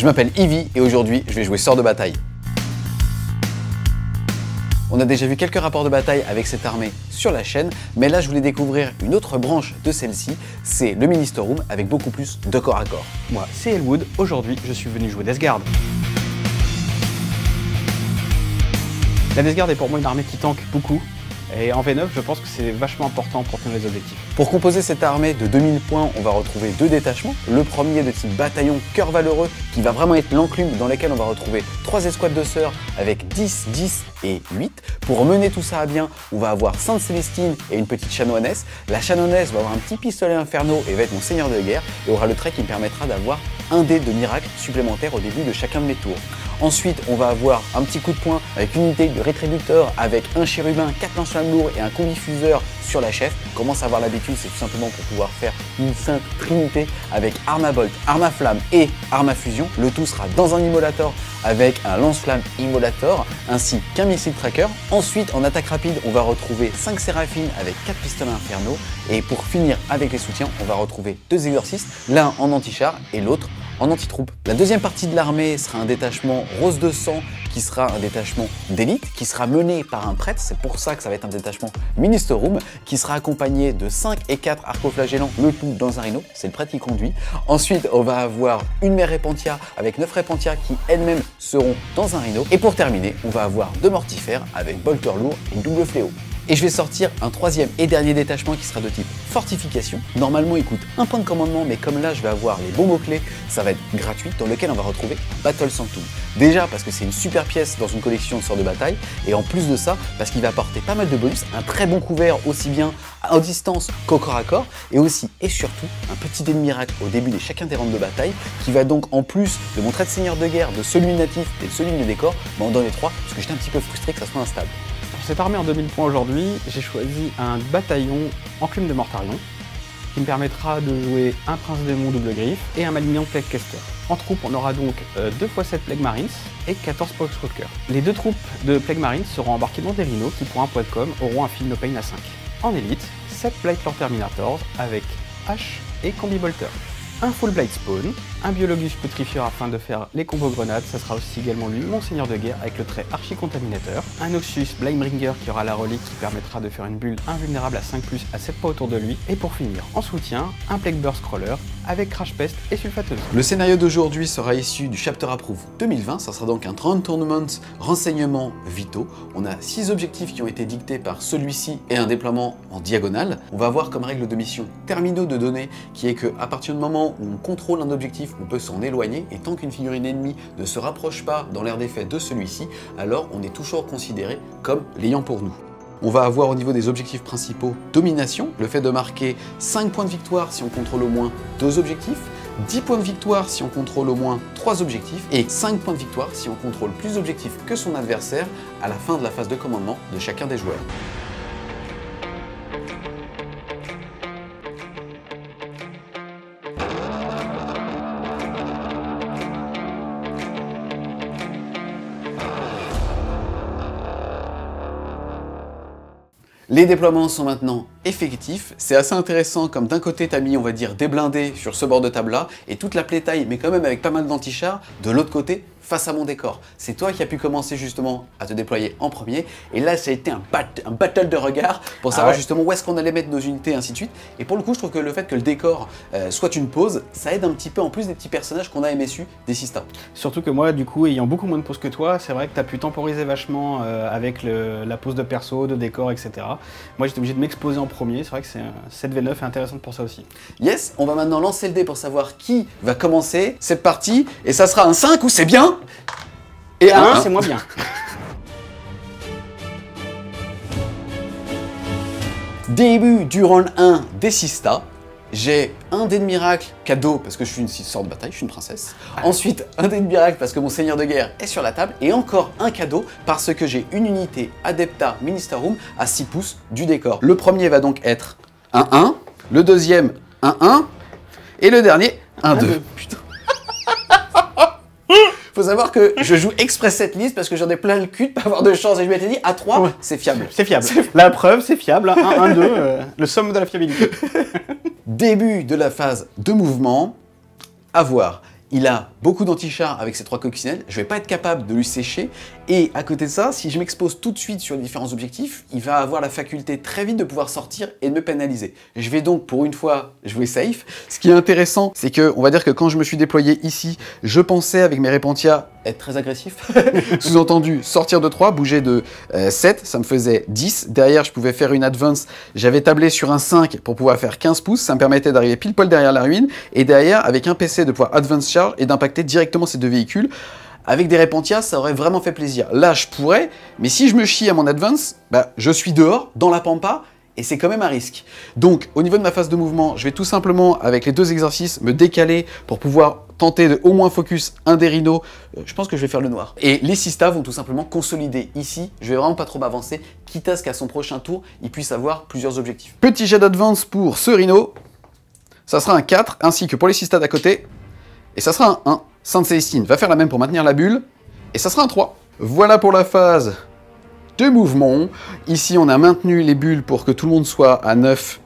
Je m'appelle Ivy et aujourd'hui je vais jouer sort de bataille. On a déjà vu quelques rapports de bataille avec cette armée sur la chaîne, mais là je voulais découvrir une autre branche de celle-ci, c'est le Minister Room avec beaucoup plus de corps à corps. Moi c'est Elwood, aujourd'hui je suis venu jouer Death Guard. La Death Guard est pour moi une armée qui tank beaucoup, et en V9 je pense que c'est vachement important pour tenir les objectifs. Pour composer cette armée de 2000 points, on va retrouver deux détachements. Le premier de type bataillon cœur valeureux qui va vraiment être l'enclume dans lequel on va retrouver 3 escouades de sœurs avec 10, 10 et 8. Pour mener tout ça à bien, on va avoir Sainte Célestine et une petite chanoinesse. La chanoinesse va avoir un petit pistolet inferno et va être mon seigneur de guerre et aura le trait qui me permettra d'avoir un dé de miracle supplémentaire au début de chacun de mes tours. Ensuite, on va avoir un petit coup de poing avec une unité de rétributeur avec un chérubin, 4 lance-flammes lourds et un combifuseur sur la chef. On commence à avoir l'habitude, c'est tout simplement pour pouvoir faire une sainte trinité avec arme à bolt, arme à flamme et arme à fusion. Le tout sera dans un immolator avec un lance-flamme immolator ainsi qu'un missile tracker. Ensuite, en attaque rapide, on va retrouver 5 séraphines avec 4 pistolets infernaux. Et pour finir avec les soutiens, on va retrouver 2 exorcistes, l'un en anti-char et l'autre en anti-troupe. La deuxième partie de l'armée sera un détachement rose de sang qui sera un détachement d'élite qui sera mené par un prêtre, c'est pour ça que ça va être un détachement Minister Room qui sera accompagné de 5 et 4 arcoflagellants, le tout dans un rhino, c'est le prêtre qui conduit. Ensuite, on va avoir une mère répentia avec 9 répentia qui elles-mêmes seront dans un rhino. Et pour terminer, on va avoir 2 mortifères avec bolter lourd et double fléau. Et je vais sortir un troisième et dernier détachement qui sera de type fortification. Normalement, il coûte 1 point de commandement, mais comme là, je vais avoir les bons mots-clés, ça va être gratuit, dans lequel on va retrouver Battle Sanctum. Déjà parce que c'est une super pièce dans une collection de sorts de bataille, et en plus de ça, parce qu'il va apporter pas mal de bonus, un très bon couvert aussi bien à distance qu'au corps à corps, et aussi et surtout un petit dé de miracle au début de chacun des rounds de bataille, qui va donc en plus de mon trait de seigneur de guerre, de celui natif et de celui de décor, m'en donner 3, parce que j'étais un petit peu frustré que ça soit instable. Pour cette armée en 2000 points aujourd'hui, j'ai choisi un bataillon enclume de Mortarion qui me permettra de jouer un prince démon double griffe et un malignan Plague Caster. En troupe, on aura donc 2 x 7 Plague Marines et 14 Poxwalkers. Les 2 troupes de Plague Marines seront embarquées dans des rhinos qui, pour un point de com, auront un Feel No Pain à 5. En élite, 7 Blight Lord Terminators avec H et Combi Bolter. Un full Blight Spawn, un Biologus Putrifieur afin de faire les combos grenades, ça sera aussi également lui mon seigneur de guerre avec le trait Archi-Contaminateur, un Noxus Blimebringer qui aura la relique qui permettra de faire une bulle invulnérable à 5+, à 7 pas autour de lui, et pour finir, en soutien, un Plague Burst Crawler avec Crash Pest et Sulfateuse. Le scénario d'aujourd'hui sera issu du Chapter Approve 2020, ça sera donc un 30 Tournament renseignements vitaux. On a 6 objectifs qui ont été dictés par celui-ci et un déploiement en diagonale. On va avoir comme règle de mission terminaux de données qui est que à partir du moment où on contrôle un objectif, on peut s'en éloigner et tant qu'une figurine ennemie ne se rapproche pas dans l'aire d'effet de celui-ci, alors on est toujours considéré comme l'ayant pour nous. On va avoir au niveau des objectifs principaux domination, le fait de marquer 5 points de victoire si on contrôle au moins 2 objectifs, 10 points de victoire si on contrôle au moins 3 objectifs et 5 points de victoire si on contrôle plus d'objectifs que son adversaire à la fin de la phase de commandement de chacun des joueurs. Les déploiements sont maintenant effectifs. C'est assez intéressant comme d'un côté t'as mis on va dire des blindés sur ce bord de table là et toute la plétaille mais quand même avec pas mal d'anti-chars de l'autre côté face à mon décor. C'est toi qui as pu commencer justement à te déployer en premier et là ça a été un battle de regard pour savoir justement où est-ce qu'on allait mettre nos unités et ainsi de suite. Et pour le coup je trouve que le fait que le décor soit une pause, ça aide un petit peu en plus des petits personnages qu'on a MSU des Sista. Surtout que moi du coup ayant beaucoup moins de pauses que toi, c'est vrai que tu as pu temporiser vachement avec la pause de perso, de décor, etc. Moi j'étais obligé de m'exposer en premier, c'est vrai que cette V9 est intéressante pour ça aussi. Yes, on va maintenant lancer le dé pour savoir qui va commencer cette partie et ça sera un 5 ou c'est bien et un 1 c'est moins bien. Début du round 1 des Sista. J'ai un dé de miracle cadeau parce que je suis une sorte de bataille, je suis une princesse. Ensuite, un dé de miracle parce que mon seigneur de guerre est sur la table. Et encore un cadeau parce que j'ai une unité Adepta Minister Room à 6 pouces du décor. Le premier va donc être un 1, le deuxième un 1 et le dernier un 2. Putain. Faut savoir que je joue exprès cette liste parce que j'en ai plein le cul de pas avoir de chance et je m'étais dit à 3 c'est fiable. C'est fiable. La preuve c'est fiable, 1, 1, 2, le somme de la fiabilité. Début de la phase de mouvement, à voir. il a beaucoup d'anti-char avec ses 3 coccinelles, je vais pas être capable de lui sécher, et à côté de ça, si je m'expose tout de suite sur les différents objectifs, il va avoir la faculté très vite de pouvoir sortir et de me pénaliser. Je vais donc pour une fois jouer safe. Ce qui est intéressant, c'est que, on va dire que quand je me suis déployé ici, je pensais avec mes Repentia être très agressif. Sous-entendu, sortir de 3, bouger de 7, ça me faisait 10. Derrière, je pouvais faire une advance. J'avais tablé sur un 5 pour pouvoir faire 15 pouces. Ça me permettait d'arriver pile poil derrière la ruine. Et derrière, avec un PC, de pouvoir advance charge et d'impacter directement ces 2 véhicules. Avec des Repentia, ça aurait vraiment fait plaisir. Là, je pourrais, mais si je me chie à mon advance, bah, je suis dehors, dans la pampa, et c'est quand même un risque. Donc, au niveau de ma phase de mouvement, je vais tout simplement, avec les 2 exercices, me décaler pour pouvoir tenter de au moins focus un des rhinos. Je pense que je vais faire le noir. Et les Sista vont tout simplement consolider ici. Je vais vraiment pas trop m'avancer, quitte à ce qu'à son prochain tour, il puisse avoir plusieurs objectifs. Petit jet d'advance pour ce rhino. Ça sera un 4, ainsi que pour les Sista d'à côté. Et ça sera un 1. Sainte Célestine va faire la même pour maintenir la bulle. Et ça sera un 3. Voilà pour la phase de mouvement. Ici, on a maintenu les bulles pour que tout le monde soit à 9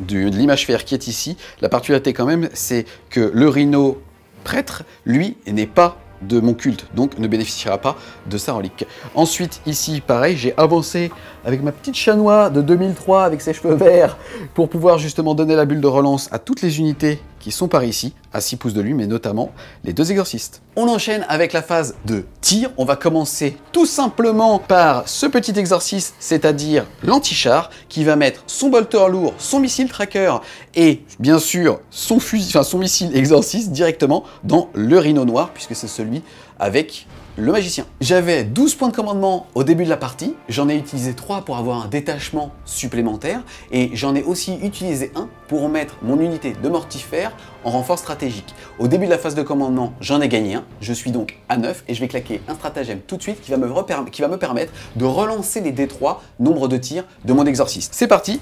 de l'image faire qui est ici. La particularité quand même, c'est que le rhino prêtre, lui, n'est pas de mon culte, donc ne bénéficiera pas de sa relique. Ensuite, ici, pareil, j'ai avancé avec ma petite chanois de 2003 avec ses cheveux verts pour pouvoir justement donner la bulle de relance à toutes les unités qui sont par ici, à 6 pouces de lui, mais notamment les 2 exorcistes. On enchaîne avec la phase de tir. On va commencer tout simplement par ce petit exorciste, c'est-à-dire l'anti-char, qui va mettre son bolter lourd, son missile tracker et bien sûr son fusil, enfin son missile exorciste directement dans le rhino noir, puisque c'est celui avec le magicien. J'avais 12 points de commandement au début de la partie, j'en ai utilisé 3 pour avoir un détachement supplémentaire, et j'en ai aussi utilisé 1 pour mettre mon unité de mortifère en renfort stratégique. Au début de la phase de commandement, j'en ai gagné 1, je suis donc à 9, et je vais claquer un stratagème tout de suite qui va me permettre de relancer les D3, nombre de tirs de mon exorciste. C'est parti.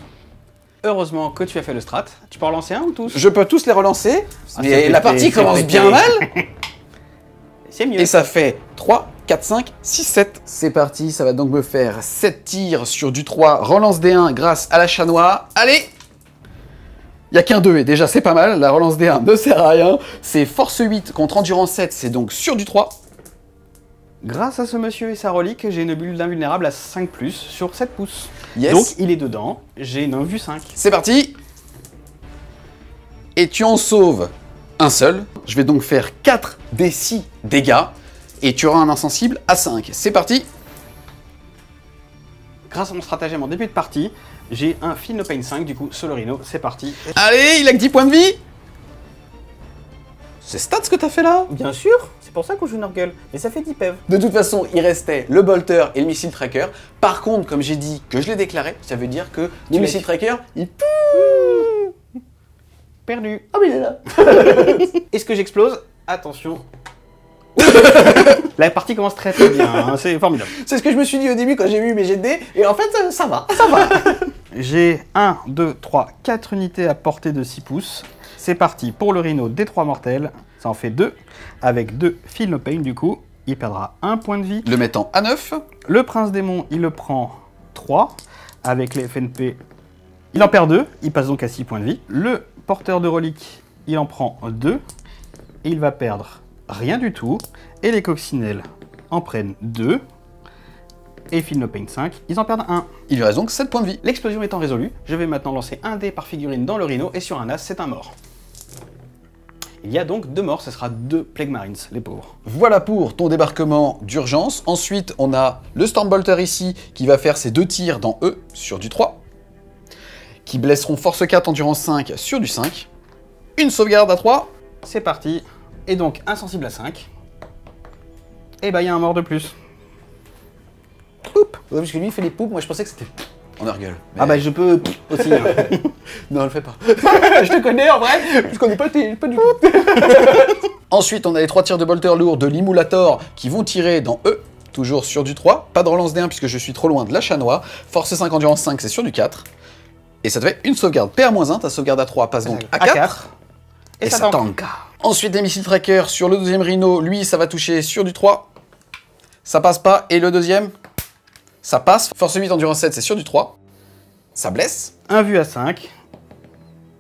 Heureusement que tu as fait le strat. Tu peux en relancer un ou tous? Je peux tous les relancer, mais la partie commence bien mal. C'est mieux. Et ça fait 3, 4, 5, 6, 7. C'est parti, ça va donc me faire 7 tirs sur du 3, relance D1 grâce à la chanois. Allez! Il n'y a qu'un 2 et déjà c'est pas mal, la relance D1 ne sert à rien. C'est force 8 contre endurance 7, c'est donc sur du 3. Grâce à ce monsieur et sa relique, j'ai une bulle d'invulnérable à 5+, sur 7 pouces. Yes. Donc il est dedans, j'ai une vue 5. C'est parti! Et tu en sauves un seul. Je vais donc faire 4 des 6 dégâts. Et tu auras un insensible à 5. C'est parti! Grâce à mon stratagème en début de partie, j'ai un Feel No Pain 5, du coup, sur le rhino, c'est parti. Allez, il a que 10 points de vie! C'est stats ce que t'as fait là? Bien sûr, c'est pour ça qu'on joue Nurgle, mais ça fait 10 PEV. De toute façon, il restait le bolter et le missile tracker. Par contre, comme j'ai dit que je l'ai déclaré, ça veut dire que le missile tracker, il... Perdu. Ah mais il est là. Est-ce que j'explose? Attention. La partie commence très très bien, hein, c'est formidable. C'est ce que je me suis dit au début quand j'ai vu mes jets de dés, et en fait, ça va. J'ai 1, 2, 3, 4 unités à portée de 6 pouces. C'est parti pour le rhino des 3 mortels. Ça en fait 2. Avec 2 Feel No Pain, du coup, il perdra 1 point de vie. Le mettant à 9. Le prince démon, il le prend 3. Avec les FNP, il en perd 2. Il passe donc à 6 points de vie. Le porteur de relique, il en prend 2. Et il va perdre rien du tout. Et les coccinelles en prennent 2. Et Feel No Pain 5, ils en perdent 1. Il lui reste donc 7 points de vie. L'explosion étant résolue, je vais maintenant lancer un dé par figurine dans le rhino, et sur un as, c'est un mort. Il y a donc 2 morts, ce sera 2 Plague Marines, les pauvres. Voilà pour ton débarquement d'urgence. Ensuite, on a le Stormbolter ici, qui va faire ses 2 tirs dans E sur du 3. Qui blesseront force 4, endurance 5 sur du 5. Une sauvegarde à 3. C'est parti. Et donc, insensible à 5. Et bah, il y a un mort de plus. Poup. Ouais, parce que lui, il fait les poupes, moi je pensais que c'était en Nurgle. Ah bah, je peux aussi. Hein. Non, le fais pas. Je te connais en vrai, puisqu'on n'est pas du tout. Ensuite, on a les 3 tirs de bolter lourd de l'Immulator qui vont tirer dans E, toujours sur du 3. Pas de relance D1 puisque je suis trop loin de la chanois. Force 5, endurance 5, c'est sur du 4. Et ça te fait une sauvegarde PA-1, ta sauvegarde à 3 passe donc à 4. Et ça tank. Ensuite, des missiles tracker sur le deuxième rhino, lui, ça va toucher sur du 3. Ça passe pas. Et le deuxième, ça passe. Force 8, endurance 7, c'est sur du 3. Ça blesse. Un vu à 5.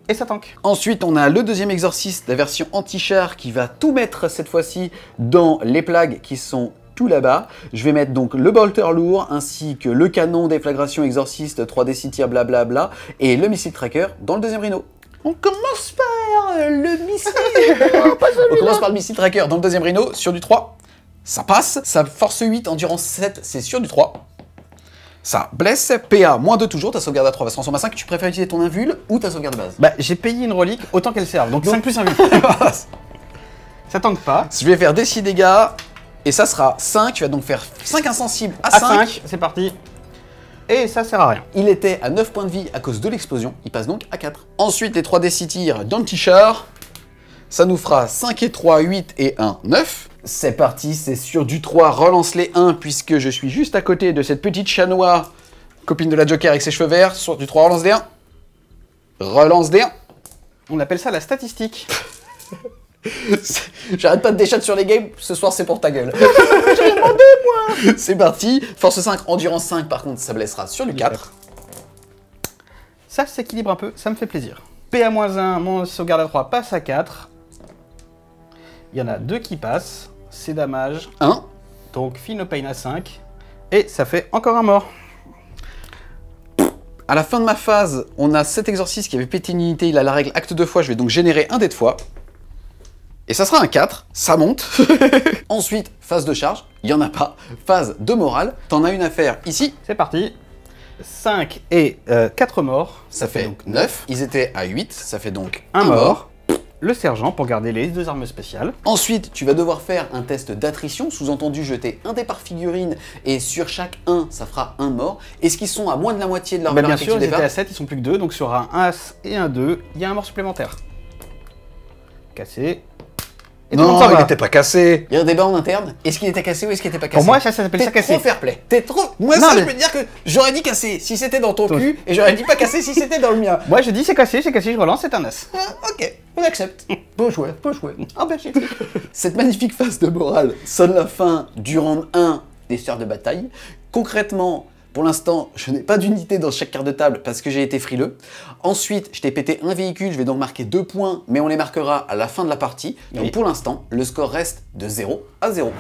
Et ça tank. Ensuite, on a le deuxième exorciste, la version anti-char, qui va tout mettre cette fois-ci dans les plagues qui sont tout là-bas. Je vais mettre donc le bolter lourd, ainsi que le canon déflagration exorciste, 3D tir blablabla, et le missile tracker dans le deuxième rhino. On commence par le missile. On commence par le missile tracker dans le deuxième rhino, sur du 3. Ça passe. Ça force 8, endurance 7, c'est sur du 3. Ça blesse, PA, moins 2 toujours, ta sauvegarde à 3 va se transformer à 5. Tu préfères utiliser ton invul ou ta sauvegarde de base? Bah, j'ai payé une relique, autant qu'elle serve. Donc 5 plus 1 8. Ça tank pas. Je vais faire des 6 dégâts, et ça sera 5. Tu vas donc faire 5 insensibles à À 5. 5, c'est parti. Et ça sert à rien. Il était à 9 points de vie à cause de l'explosion, il passe donc à 4. Ensuite, les 3D tirs d'anti-char, ça nous fera 5 et 3, 8 et 1, 9. C'est parti, c'est sur du 3, relance les 1, puisque je suis juste à côté de cette petite chat noire, copine de la Joker avec ses cheveux verts. Sur du 3, relance des 1. Relance des 1. On appelle ça la statistique. J'arrête pas de déchat sur les games, ce soir c'est pour ta gueule. J'ai demandé, moi. C'est parti, force 5, endurance 5, par contre ça blessera sur du 4. Ça s'équilibre un peu, ça me fait plaisir. PA-1, mon sauvegarde à 3 passe à 4. Il y en a 2 qui passent, c'est dommage. 1. Donc feel no pain à 5. Et ça fait encore un mort. À la fin de ma phase, on a cet exorciste qui avait pété une unité, il a la règle acte 2 fois, je vais donc générer un dé de fois. Et ça sera un 4, ça monte. Ensuite, phase de charge, il n'y en a pas. Phase de morale, t'en as une à faire ici. C'est parti. 5 et 4 morts. Ça fait donc 9. Ils étaient à 8, ça fait donc Un un mort. Le sergent pour garder les 2 armes spéciales. Ensuite, tu vas devoir faire un test d'attrition, sous-entendu jeter un dé par figurine, et sur chaque 1, ça fera un mort. Est-ce qu'ils sont à moins de la moitié de leur Bah valeur bien sûr, ils effective étaient départ à 7, ils sont plus que 2, donc sur un As et un 2, il y a un mort supplémentaire. Cassé. Et tout le monde Non, s'en il va. n'était pas cassé. Il y a un débat en interne. Est-ce qu'il était cassé ou est-ce qu'il n'était pas cassé? Pour moi, ça s'appelle ça T'es cassé. trop fair play. T'es trop... Moi, Non, ça, mais- je peux te dire que j'aurais dit cassé si c'était dans ton cul, et j'aurais dit pas cassé si c'était dans le mien. Moi je dis c'est cassé, je relance, c'est un As. Ah, ok, on accepte. Beau jouet, beau jouet. Ah bah shit. Cette magnifique phase de morale sonne la fin du round 1 des sœurs de bataille. Concrètement, pour l'instant, je n'ai pas d'unité dans chaque carte de table parce que j'ai été frileux. Ensuite, je t'ai pété un véhicule, je vais donc marquer 2 points, mais on les marquera à la fin de la partie. Donc Oui. pour l'instant, le score reste de 0 à 0.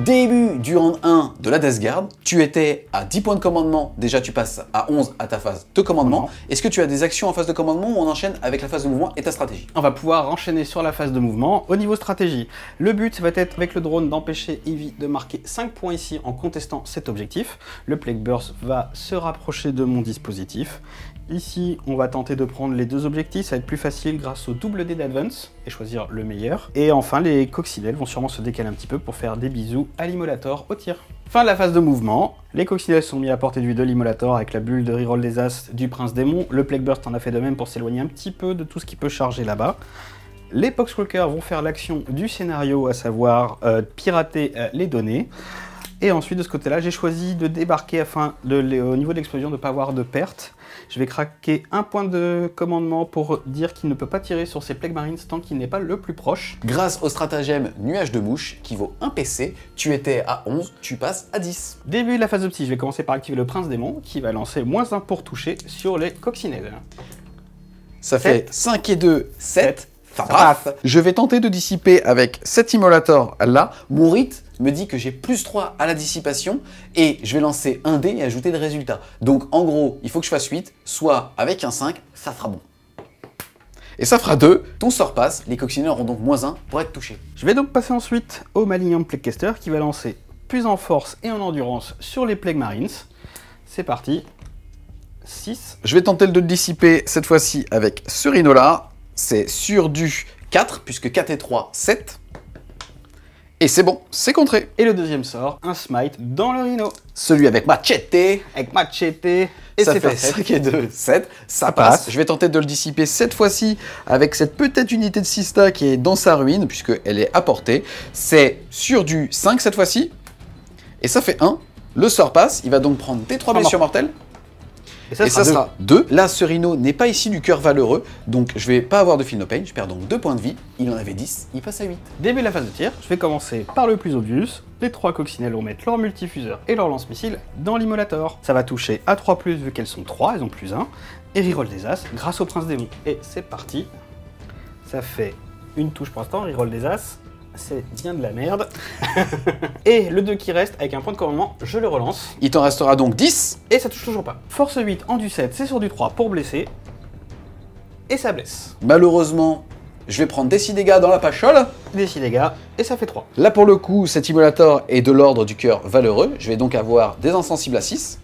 Début du round 1 de la Death Guard, tu étais à 10 points de commandement, déjà tu passes à 11 à ta phase de commandement. Est-ce que tu as des actions en phase de commandement ou on enchaîne avec la phase de mouvement et ta stratégie? On va pouvoir enchaîner sur la phase de mouvement. Au niveau stratégie, le but va être avec le drone d'empêcher Eevee de marquer 5 points ici en contestant cet objectif. Le Plague Burst va se rapprocher de mon dispositif. Ici, on va tenter de prendre les 2 objectifs, ça va être plus facile grâce au double dé d'advance et choisir le meilleur. Et enfin, les coccinelles vont sûrement se décaler un petit peu pour faire des bisous à l'Immolator au tir. Fin de la phase de mouvement, les coccinelles sont mis à portée de vue de l'Immolator avec la bulle de reroll des As du Prince Démon. Le Plague Burst en a fait de même pour s'éloigner un petit peu de tout ce qui peut charger là-bas. Les Poxwalkers vont faire l'action du scénario, à savoir pirater les données. Et ensuite, de ce côté-là, j'ai choisi de débarquer afin, au niveau de l'explosion, de ne pas avoir de perte. Je vais craquer un point de commandement pour dire qu'il ne peut pas tirer sur ses Plague Marines tant qu'il n'est pas le plus proche. Grâce au stratagème Nuage de Mouche, qui vaut 1 PC, tu étais à 11, tu passes à 10. Début de la phase de psy, je vais commencer par activer le Prince Démon, qui va lancer -1 pour toucher sur les coccinelles. Ça fait 5 et 2, 7. Paf. Je vais tenter de dissiper avec cet Immolator là. Mon rite me dit que j'ai +3 à la dissipation et je vais lancer un dé et ajouter des résultats. Donc en gros, il faut que je fasse 8, soit avec un 5, ça fera bon. Et ça fera 2, ton sort passe, les coccinelles auront donc -1 pour être touchés. Je vais donc passer ensuite au Malignant Plaguecaster qui va lancer plus en force et en endurance sur les Plague Marines. C'est parti. 6. Je vais tenter de le dissiper cette fois-ci avec ce rhino là. C'est sur du 4, puisque 4 et 3, 7. Et c'est bon, c'est contré. Et le deuxième sort, un Smite dans le Rhino. Celui avec Machete, Avec Machete. Et ça c'est fait parfait. 5 et 2, 7. Ça passe. passe. Je vais tenter de le dissiper cette fois-ci avec cette petite unité de Sista qui est dans sa ruine, puisqu'elle est à portée. C'est sur du 5 cette fois-ci. Et ça fait 1. Le sort passe. Il va donc prendre des 3 blessures mortelles. Et ça sera 2. Là, ce rhino n'est pas ici du cœur valeureux, donc je vais pas avoir de feel no pain. Je perds donc 2 points de vie. Il en avait 10, il passe à 8. Début de la phase de tir, je vais commencer par le plus obvious. Les 3 coccinelles vont mettre leur multifuseur et leur lance-missile dans l'immolator. Ça va toucher à 3+, vu qu'elles sont 3, elles ont +1. Et reroll des As grâce au Prince Démon. Et c'est parti. Ça fait une touche pour l'instant, reroll des As. C'est bien de la merde. Et le 2 qui reste, avec un point de commandement, je le relance. Il t'en restera donc 10. Et ça touche toujours pas. Force 8 en du 7, c'est sur du 3 pour blesser. Et ça blesse. Malheureusement, je vais prendre des 6 dégâts dans la pachole. Des 6 dégâts, et ça fait 3. Là, pour le coup, cet immolator est de l'ordre du cœur valeureux. Je vais donc avoir des insensibles à 6.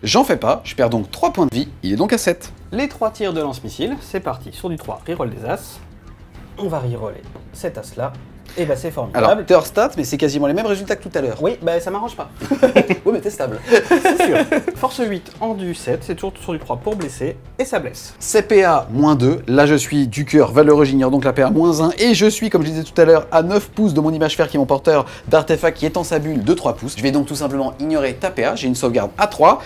J'en fais pas, je perds donc 3 points de vie. Il est donc à 7. Les 3 tirs de lance-missile, c'est parti. Sur du 3, reroll des As. On va reroller cet as là, et bah c'est formidable. Alors, t'es hors stat, mais c'est quasiment les mêmes résultats que tout à l'heure. Oui, bah ça m'arrange pas. Oui, mais t'es stable. C'est sûr. Force 8 en du 7, c'est toujours sur du 3 pour blesser, et ça blesse. CPA -2, là je suis du cœur valeureux, j'ignore donc la PA -1, et je suis, comme je disais tout à l'heure, à 9 pouces de mon image fer qui est mon porteur d'artefact qui est en sa bulle de 3 pouces. Je vais donc tout simplement ignorer ta PA, j'ai une sauvegarde à 3,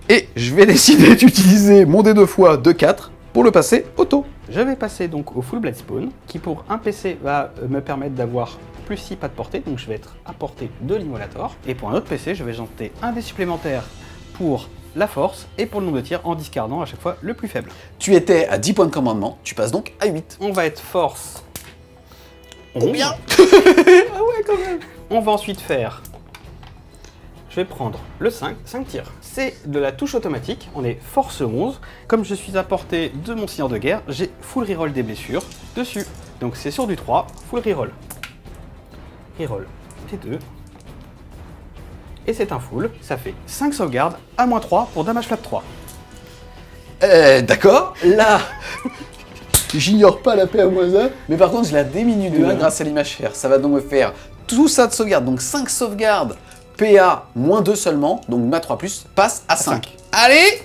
et je vais décider d'utiliser mon dé 2 fois de 4 pour le passer auto. Je vais passer donc au full blade spawn, qui pour un PC va me permettre d'avoir +6 pas de portée, donc je vais être à portée de l'immolator. Et pour un autre PC, je vais jeter un dé supplémentaire pour la force et pour le nombre de tirs en discardant à chaque fois le plus faible. Tu étais à 10 points de commandement, tu passes donc à 8. On va être force. Combien? Ah ouais, quand même. On va ensuite faire. Je vais prendre le 5 tirs. C'est de la touche automatique, on est force 11. Comme je suis à portée de mon seigneur de guerre, j'ai full reroll des blessures dessus. Donc c'est sur du 3, full reroll. Reroll des 2. Et c'est un full, ça fait 5 sauvegardes à -3 pour damage flat 3. D'accord, là, j'ignore pas la PA -1, mais par contre je la diminue de 1 grâce à l'image fer. Ça va donc me faire tout ça de sauvegarde, donc 5 sauvegardes. PA -2 seulement, donc ma 3+, passe à 5. Allez!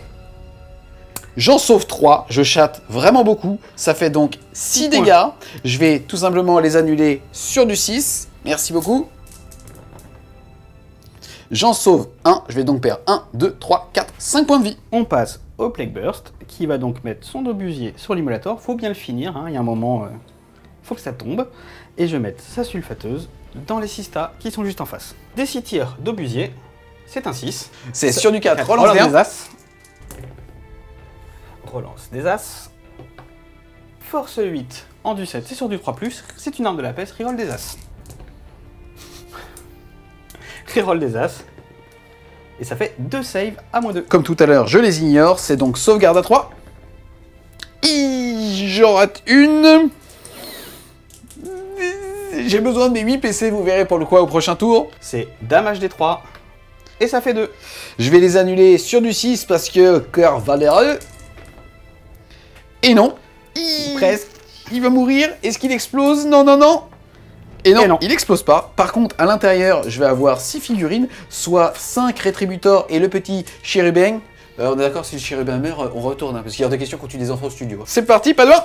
J'en sauve 3, je chatte vraiment beaucoup, ça fait donc 6 dégâts. Je vais tout simplement les annuler sur du 6, merci beaucoup. J'en sauve 1, je vais donc perdre 1, 2, 3, 4, 5 points de vie. On passe au Plague Burst, qui va donc mettre son obusier sur l'immolator. Faut bien le finir, hein, il y a un moment, faut que ça tombe. Et je vais mettre sa sulfateuse dans les 6 tas qui sont juste en face. Des 6 tirs d'obusier, c'est un 6. C'est sur du 4, relance des As. Relance des As. Force 8 en du 7, c'est sur du 3+, c'est une arme de la peste, reroll des As. Reroll des As. Et ça fait 2 saves à -2. Comme tout à l'heure, je les ignore, c'est donc sauvegarde à 3. J'en rate une. J'ai besoin de mes 8 PC, vous verrez pour le quoi au prochain tour. C'est damage des 3. Et ça fait 2. Je vais les annuler sur du 6 parce que cœur valeureux. Et non. Presque. Il va mourir. Est-ce qu'il explose? Non, non, non. Et non, il explose pas. Par contre, à l'intérieur, je vais avoir 6 figurines, soit 5 rétributors et le petit chérubin. On est d'accord, si le chérubin meurt, on retourne, hein, parce qu'il y a des questions quand tu des enfants au studio. C'est parti, pas de loin.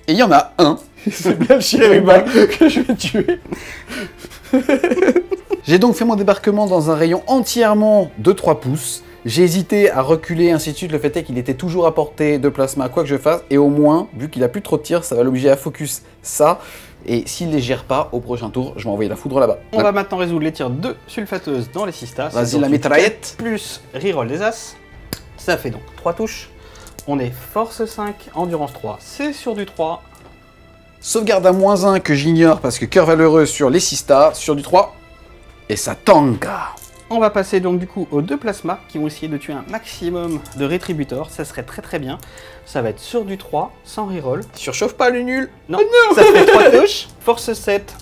Et il y en a un. C'est bien le chérubin que je vais tuer. J'ai donc fait mon débarquement dans un rayon entièrement de 3 pouces. J'ai hésité à reculer, ainsi de suite. Le fait est qu'il était toujours à portée de plasma, quoi que je fasse. Et au moins, vu qu'il a plus trop de tirs, ça va l'obliger à focus ça. Et s'il les gère pas, au prochain tour, je vais envoyer la foudre là-bas. On va maintenant résoudre les tirs de sulfateuse dans les 6 tas. Vas-y, la mitraillette. Plus reroll des As. Ça fait donc 3 touches. On est force 5, endurance 3. C'est sur du 3. Sauvegarde à -1 que j'ignore parce que cœur valeureux sur les 6 tas, sur du 3. Et ça tanka. On va passer donc du coup aux 2 plasmas qui vont essayer de tuer un maximum de rétributeurs. Ça serait très très bien. Ça va être sur du 3, sans reroll. Surchauffe pas le nul. Non, ça fait 3 touches. Force 7,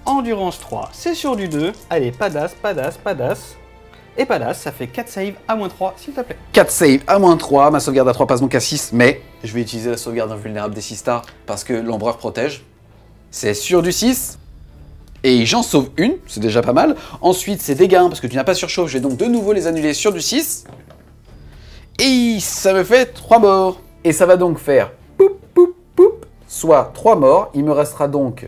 endurance 3. C'est sur du 2. Allez, pas d'as, pas d'as, pas d'as. Et pas d'as, ça fait 4 saves à -3, s'il te plaît. 4 saves à -3, ma sauvegarde à 3 passe donc à 6, mais je vais utiliser la sauvegarde invulnérable des 6 stars parce que l'empereur protège. C'est sur du 6. Et j'en sauve une, c'est déjà pas mal. Ensuite, c'est dégâts, parce que tu n'as pas surchauffe, je vais donc de nouveau les annuler sur du 6. Et ça me fait 3 morts. Et ça va donc faire poup, poup, poup, soit 3 morts. Il me restera donc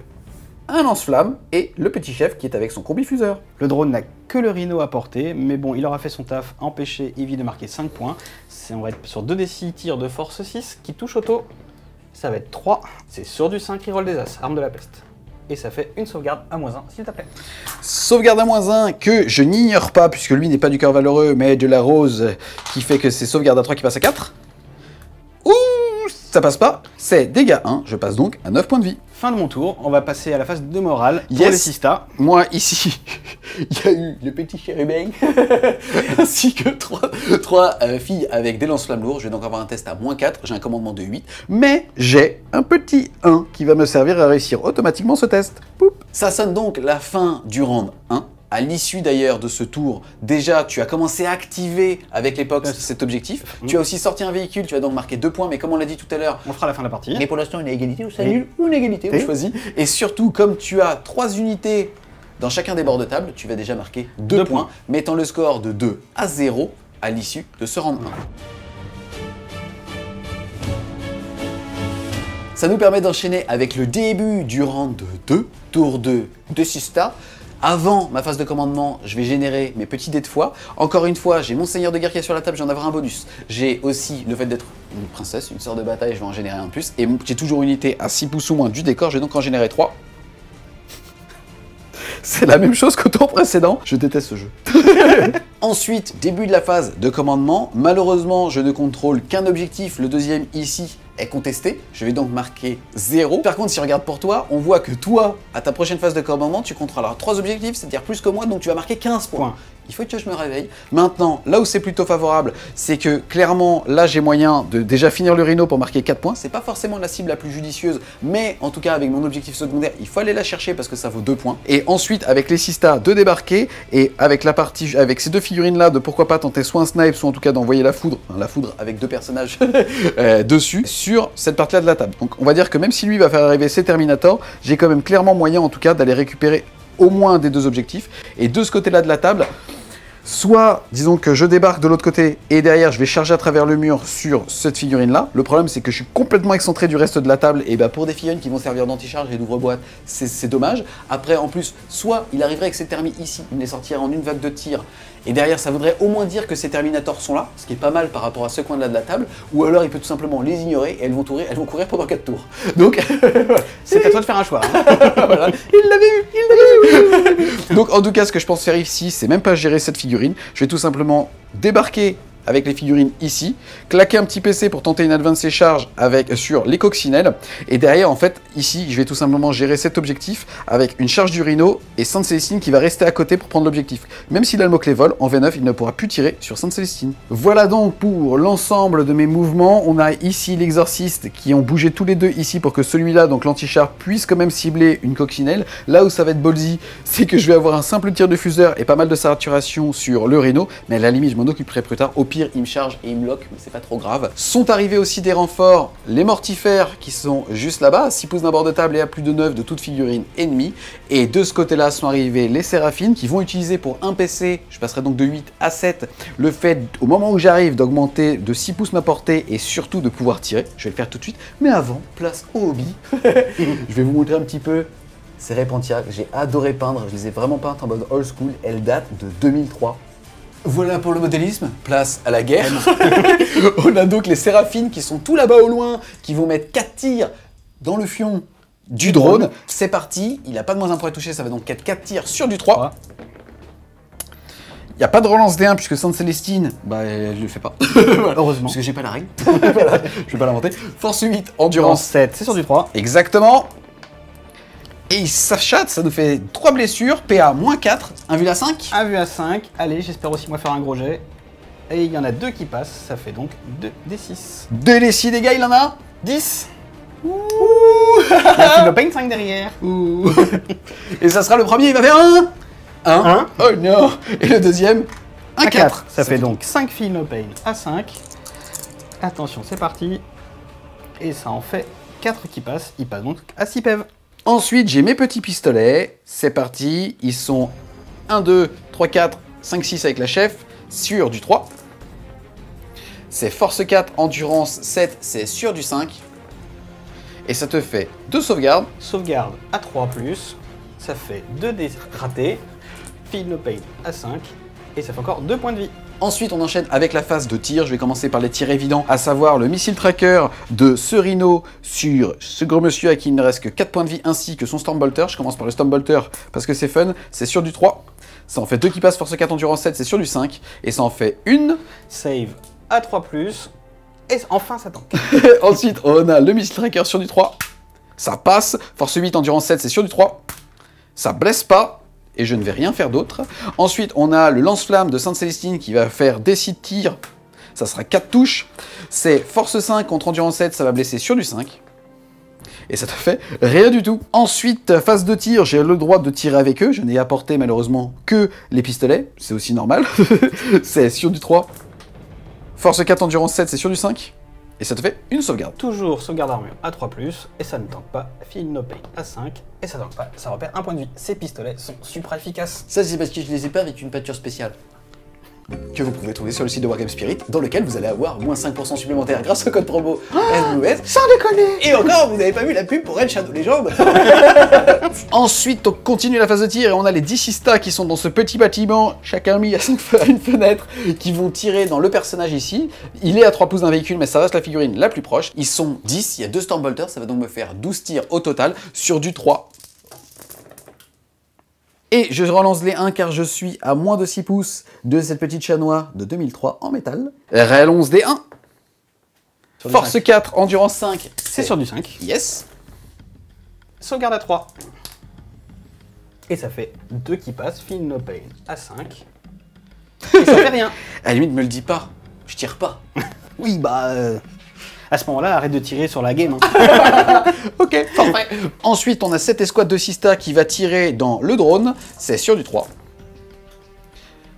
un lance-flamme et le petit chef qui est avec son combifuseur. Le drone n'a que le rhino à portée, mais bon, il aura fait son taf, empêcher Eevee de marquer 5 points. On va être sur 2d6 tirs de force 6 qui touche auto. Ça va être 3. C'est sur du 5, il roll des as, arme de la peste. Et ça fait une sauvegarde à -1, s'il te plaît. Sauvegarde à -1 que je n'ignore pas, puisque lui n'est pas du cœur valeureux, mais de la rose, qui fait que c'est sauvegarde à 3 qui passe à 4. Ouh, ça passe pas. C'est dégâts 1, je passe donc à 9 points de vie. Fin de mon tour, on va passer à la phase de morale pour Yes. les Sista. Moi, ici, il y a eu le petit chérubin, ainsi que 3 filles avec des lance-flammes lourds. Je vais donc avoir un test à -4, j'ai un commandement de 8, mais j'ai un petit 1 qui va me servir à réussir automatiquement ce test. Poup. Ça sonne donc la fin du round 1. À l'issue d'ailleurs de ce tour, déjà tu as commencé à activer avec l'époque cet objectif. Tu as aussi sorti un véhicule, tu as donc marqué 2 points, mais comme on l'a dit tout à l'heure, On le fera à la fin de la partie. mais pour l'instant une égalité ou c'est nul ou une égalité, on choisit. Et surtout, comme tu as 3 unités dans chacun des bords de table, tu vas déjà marquer 2 points, mettant le score de 2 à 0 à l'issue de ce round 1. Ça nous permet d'enchaîner avec le début du round 2, tour 2 de Sista. Avant ma phase de commandement, je vais générer mes petits dés de foi. Encore une fois, j'ai mon seigneur de guerre qui est sur la table, je vais en avoir un bonus. J'ai aussi le fait d'être une princesse, une sœur de bataille, je vais en générer un de plus. Et j'ai toujours une unité à 6 pouces ou moins du décor, je vais donc en générer 3. C'est la même chose qu'au tour précédent. Je déteste ce jeu. Ensuite, début de la phase de commandement. Malheureusement, je ne contrôle qu'un objectif. Le deuxième ici est contesté. Je vais donc marquer 0. Par contre, si on regarde pour toi, on voit que toi, à ta prochaine phase de commandement, tu contrôleras 3 objectifs, c'est-à-dire plus que moi, donc tu vas marquer 15 points. Il faut que je me réveille. Maintenant, là où c'est plutôt favorable, c'est que clairement, là j'ai moyen de déjà finir le rhino pour marquer 4 points. C'est pas forcément la cible la plus judicieuse, mais en tout cas avec mon objectif secondaire, il faut aller la chercher parce que ça vaut 2 points. Et ensuite, avec les Sista, de débarquer, et avec la partie, avec ces 2 figurines là, de pourquoi pas tenter soit un snipe, soit en tout cas d'envoyer la foudre avec 2 personnages dessus, sur cette partie là de la table. Donc on va dire que même si lui va faire arriver ses Terminators, j'ai quand même clairement moyen en tout cas d'aller récupérer au moins un des 2 objectifs. Et de ce côté-là de la table, soit, disons que je débarque de l'autre côté et derrière je vais charger à travers le mur sur cette figurine-là. Le problème c'est que je suis complètement excentré du reste de la table et bah pour des figurines qui vont servir d'anti-charge et d'ouvre-boîte, c'est dommage. Après en plus, soit il arriverait avec ses termis ici, il les sortirait en une vague de tir et derrière ça voudrait au moins dire que ces Terminators sont là, ce qui est pas mal par rapport à ce coin-là de la table, ou alors il peut tout simplement les ignorer et elles vont courir pendant 4 tours. Donc c'est à toi de faire un choix. Hein. Voilà. Il l'avait eu. Donc en tout cas ce que je pense faire ici, c'est même pas gérer cette figurine. Je vais tout simplement débarquer avec les figurines ici, claquer un petit PC pour tenter une advanced charge sur les coccinelles, et derrière en fait ici je vais tout simplement gérer cet objectif avec une charge du rhino et Sainte Célestine qui va rester à côté pour prendre l'objectif. Même s'il a le mot-clé vol, en V9 il ne pourra plus tirer sur Sainte Célestine. Voilà donc pour l'ensemble de mes mouvements. On a ici l'exorciste qui ont bougé tous les deux ici pour que celui-là, donc l'anti-char, puisse quand même cibler une coccinelle. Là où ça va être ballsy, c'est que je vais avoir un simple tir de fuseur et pas mal de saturation sur le rhino, mais à la limite je m'en occuperai plus tard. Au pire, il me charge et il me lock, mais c'est pas trop grave. Sont arrivés aussi des renforts, les mortifères qui sont juste là-bas, à 6 pouces d'un bord de table et à plus de 9 de toute figurine ennemie. Et de ce côté-là sont arrivés les séraphines qui vont utiliser pour un PC, je passerai donc de 8 à 7, le fait au moment où j'arrive d'augmenter de 6 pouces ma portée et surtout de pouvoir tirer. Je vais le faire tout de suite, mais avant, place au hobby. Je vais vous montrer un petit peu ces Repentia que j'ai adoré peindre. Je les ai vraiment peintes en mode old school, elles datent de 2003. Voilà pour le modélisme, place à la guerre. On a donc les séraphines qui sont tout là-bas au loin, qui vont mettre 4 tirs dans le fion du drone. C'est parti, il n'a pas de -1 pour être touché, ça va donc être 4 tirs sur du 3. Il n'y a pas de relance D1 puisque Sainte Célestine, bah je le fais pas. Voilà. Heureusement. Parce que j'ai pas la règle. Voilà, je vais pas l'inventer. Force 8, endurance 7, c'est sur du 3. Exactement. Et il s'achète, ça nous fait 3 blessures, PA -4, 1 vue à 5. 1 vue à 5, allez, j'espère aussi moi faire un gros jet. Et il y en a 2 qui passent, ça fait donc 2 des 6. 2 des 6 dégâts, il en a 10. Ouh. La Philopane 5 derrière. Ouh. Et ça sera le premier, il va faire 1. Oh non. Et le deuxième, un 4. Ça fait donc 5 Philopane à 5. Attention, c'est parti. Et ça en fait 4 qui passent, il passe donc à 6 PEV. Ensuite, j'ai mes petits pistolets. C'est parti. Ils sont 1, 2, 3, 4, 5, 6 avec la chef sur du 3. C'est force 4, endurance 7, c'est sur du 5. Et ça te fait 2 sauvegardes. Sauvegarde à 3+, ça fait 2 dés ratés. Feel no pain à 5, et ça fait encore 2 points de vie. Ensuite, on enchaîne avec la phase de tir. Je vais commencer par les tirs évidents, à savoir le missile tracker de ce Rhino sur ce gros monsieur à qui il ne reste que 4 points de vie, ainsi que son Stormbolter. Je commence par le Stormbolter parce que c'est fun. C'est sur du 3. Ça en fait 2 qui passent, force 4, endurance 7, c'est sur du 5. Et ça en fait une. Save à 3+, et enfin ça tank. Ensuite, on a le missile tracker sur du 3. Ça passe. Force 8, endurance 7, c'est sur du 3. Ça blesse pas. Et je ne vais rien faire d'autre. Ensuite, on a le lance-flamme de Sainte-Célestine qui va faire des 6 tirs. Ça sera 4 touches. C'est force 5 contre endurance 7, ça va blesser sur du 5. Et ça te fait rien du tout. Ensuite, phase de tir, j'ai le droit de tirer avec eux. Je n'ai apporté malheureusement que les pistolets. C'est aussi normal. C'est sur du 3. Force 4, endurance 7, c'est sur du 5. Et ça te fait une sauvegarde. Toujours sauvegarde armure à 3+, et ça ne tank pas. Feel no pain à 5, et ça tank pas. Ça repère 1 point de vie. Ces pistolets sont super efficaces. Ça, c'est parce que je les ai pas avec une peinture spéciale. Que vous pouvez trouver sur le site de Wargame Spirit, dans lequel vous allez avoir moins 5% supplémentaire grâce au code promo SBOS. Sans déconner. Et encore, vous n'avez pas vu la pub pour Red Shadow Legend. Ensuite, on continue la phase de tir et on a les 10 sistas qui sont dans ce petit bâtiment, chacun mis à une fenêtre, qui vont tirer dans le personnage ici. Il est à 3 pouces d'un véhicule, mais ça reste la figurine la plus proche. Ils sont 10, il y a 2 Stormbolters, ça va donc me faire 12 tirs au total sur du 3. Et je relance les 1 car je suis à moins de 6 pouces de cette petite chat-noix de 2003 en métal. Relance des 1. Force 5. 4, endurance 5. C'est sur du 5. Yes. Sauvegarde à 3. Et ça fait 2 qui passent. Feel no pain à 5. Et ça fait rien. À la limite, me le dis pas. Je tire pas. Oui, bah... À ce moment-là, arrête de tirer sur la game. Hein. Ok, parfait. Ensuite, on a cette escouade de Sista qui va tirer dans le drone. C'est sur du 3.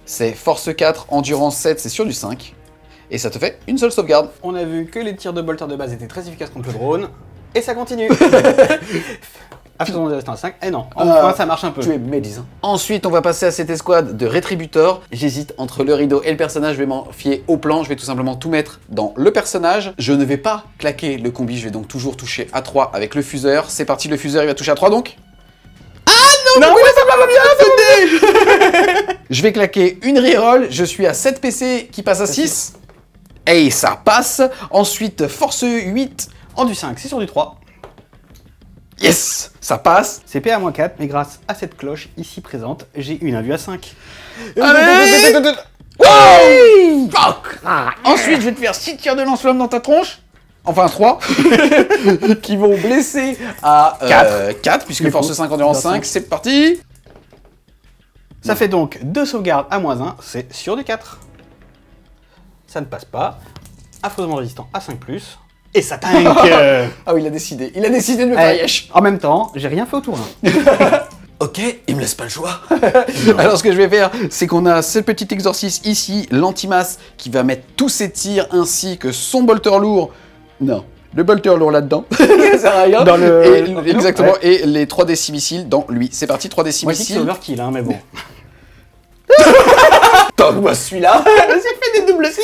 C'est force 4, endurance 7, c'est sur du 5. Et ça te fait une seule sauvegarde. On a vu que les tirs de bolter de base étaient très efficaces contre le drone. Et ça continue. Affrontement de résistance à 5. Eh non, enfin ça marche un peu. Tu es médisant. Ensuite, on va passer à cette escouade de Rétributor. J'hésite entre le rideau et le personnage. Je vais m'en fier au plan. Je vais tout simplement tout mettre dans le personnage. Je ne vais pas claquer le combi. Je vais donc toujours toucher à 3 avec le fuseur. C'est parti, le fuseur, il va toucher à 3 donc. Ah non, oui, ça va bien. Je vais claquer une reroll. Je suis à 7 PC qui passe à 6. Et ça passe. Ensuite, force 8. En du 5, c'est sur du 3. Yes, ça passe. C'est PA-4, mais grâce à cette cloche ici présente, j'ai une invue à 5. Allez. Wow. Fuck. Ensuite, je vais te faire 6 tirs de lance-flamme dans ta tronche. Enfin 3. Qui vont blesser à 4, puisque force 5, endurance 5, c'est parti. Ça fait donc 2 sauvegardes à moins 1, c'est sur du 4. Ça ne passe pas. Affreusement résistant à 5+. Et ça tank. Ah oui, il a décidé de me faire yesh. En même temps, j'ai rien fait au tour 1. Ok, il me laisse pas le choix. Alors ce que je vais faire, c'est qu'on a ce petit exorciste ici, l'antimasse, qui va mettre tous ses tirs ainsi que son bolter lourd. Non, le bolter lourd là-dedans. Ça sert à rien. Dans le... Exactement, ouais. Et les 3D6 missiles dans lui. C'est parti, 3D6 Moi, missiles. c'est overkill, hein, mais bon. Moi celui-là. J'ai fait des doubles 6.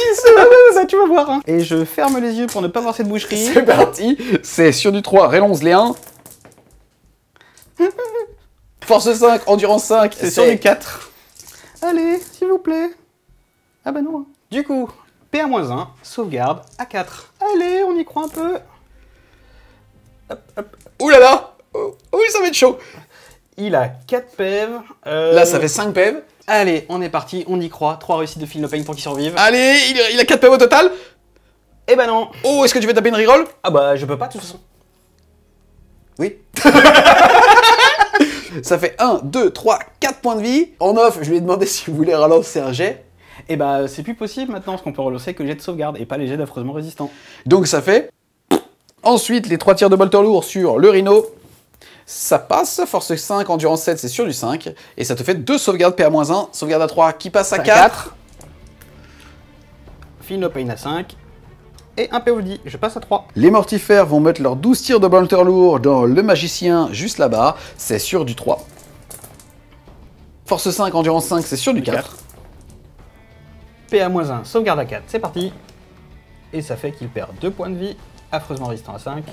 Bah, tu vas voir. Hein. Et je ferme les yeux pour ne pas voir cette boucherie. C'est parti. C'est sur du 3, relance les 1. Force 5, endurance 5. C'est sur du 4. Allez, s'il vous plaît. Ah bah non. Du coup, PA-1, sauvegarde à 4. Allez, on y croit un peu. Hop, hop. Ouh là là. Oh, oui, ça va être chaud. Il a 4 PEV. Là, ça fait 5 PEV. Allez, on est parti, on y croit. 3 réussites de Feel no pain pour qu'il survive. Allez, il a 4 PEV au total. Eh ben non. Oh, est-ce que tu veux taper une reroll? Ah bah, je peux pas de toute façon. Oui. Ça fait 1, 2, 3, 4 points de vie. En off, je lui ai demandé s'il voulait relancer un jet. Eh bah, c'est plus possible maintenant, parce qu'on peut relancer que le jet de sauvegarde et pas les jets d'affreusement résistant. Donc ça fait... Ensuite, les 3 tirs de bolter lourd sur le Rhino. Ça passe, force 5, endurance 7, c'est sur du 5. Et ça te fait 2 sauvegardes PA-1, sauvegarde à 3 qui passe à 4. Feel no pain à 5. Et un POD, je passe à 3. Les mortifères vont mettre leurs 12 tirs de bolter lourd dans le magicien juste là-bas. C'est sur du 3. Force 5, endurance 5, c'est sur du 4. PA-1, sauvegarde à 4, c'est parti. Et ça fait qu'il perd 2 points de vie. Affreusement résistant à 5.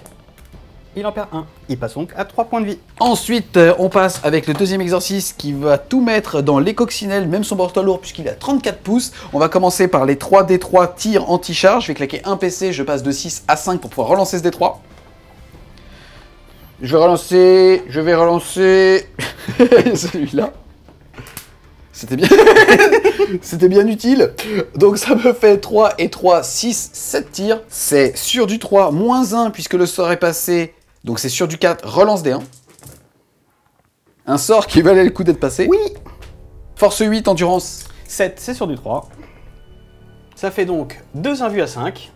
Il en perd 1. Il passe donc à 3 points de vie. Ensuite, on passe avec le deuxième exorcisme qui va tout mettre dans les coccinelles, même son porte lourd puisqu'il a 34 pouces. On va commencer par les 3 D3 tirs anti-charge. Je vais claquer un PC, je passe de 6 à 5 pour pouvoir relancer ce D3. Je vais relancer celui-là. C'était bien. C'était bien utile. Donc ça me fait 3 et 3, 6, 7 tirs. C'est sur du 3, moins 1 puisque le sort est passé. Donc c'est sur du 4, relance des 1. Un sort qui valait le coup d'être passé. Oui. Force 8, endurance. 7, c'est sur du 3. Ça fait donc 2 invus à 5.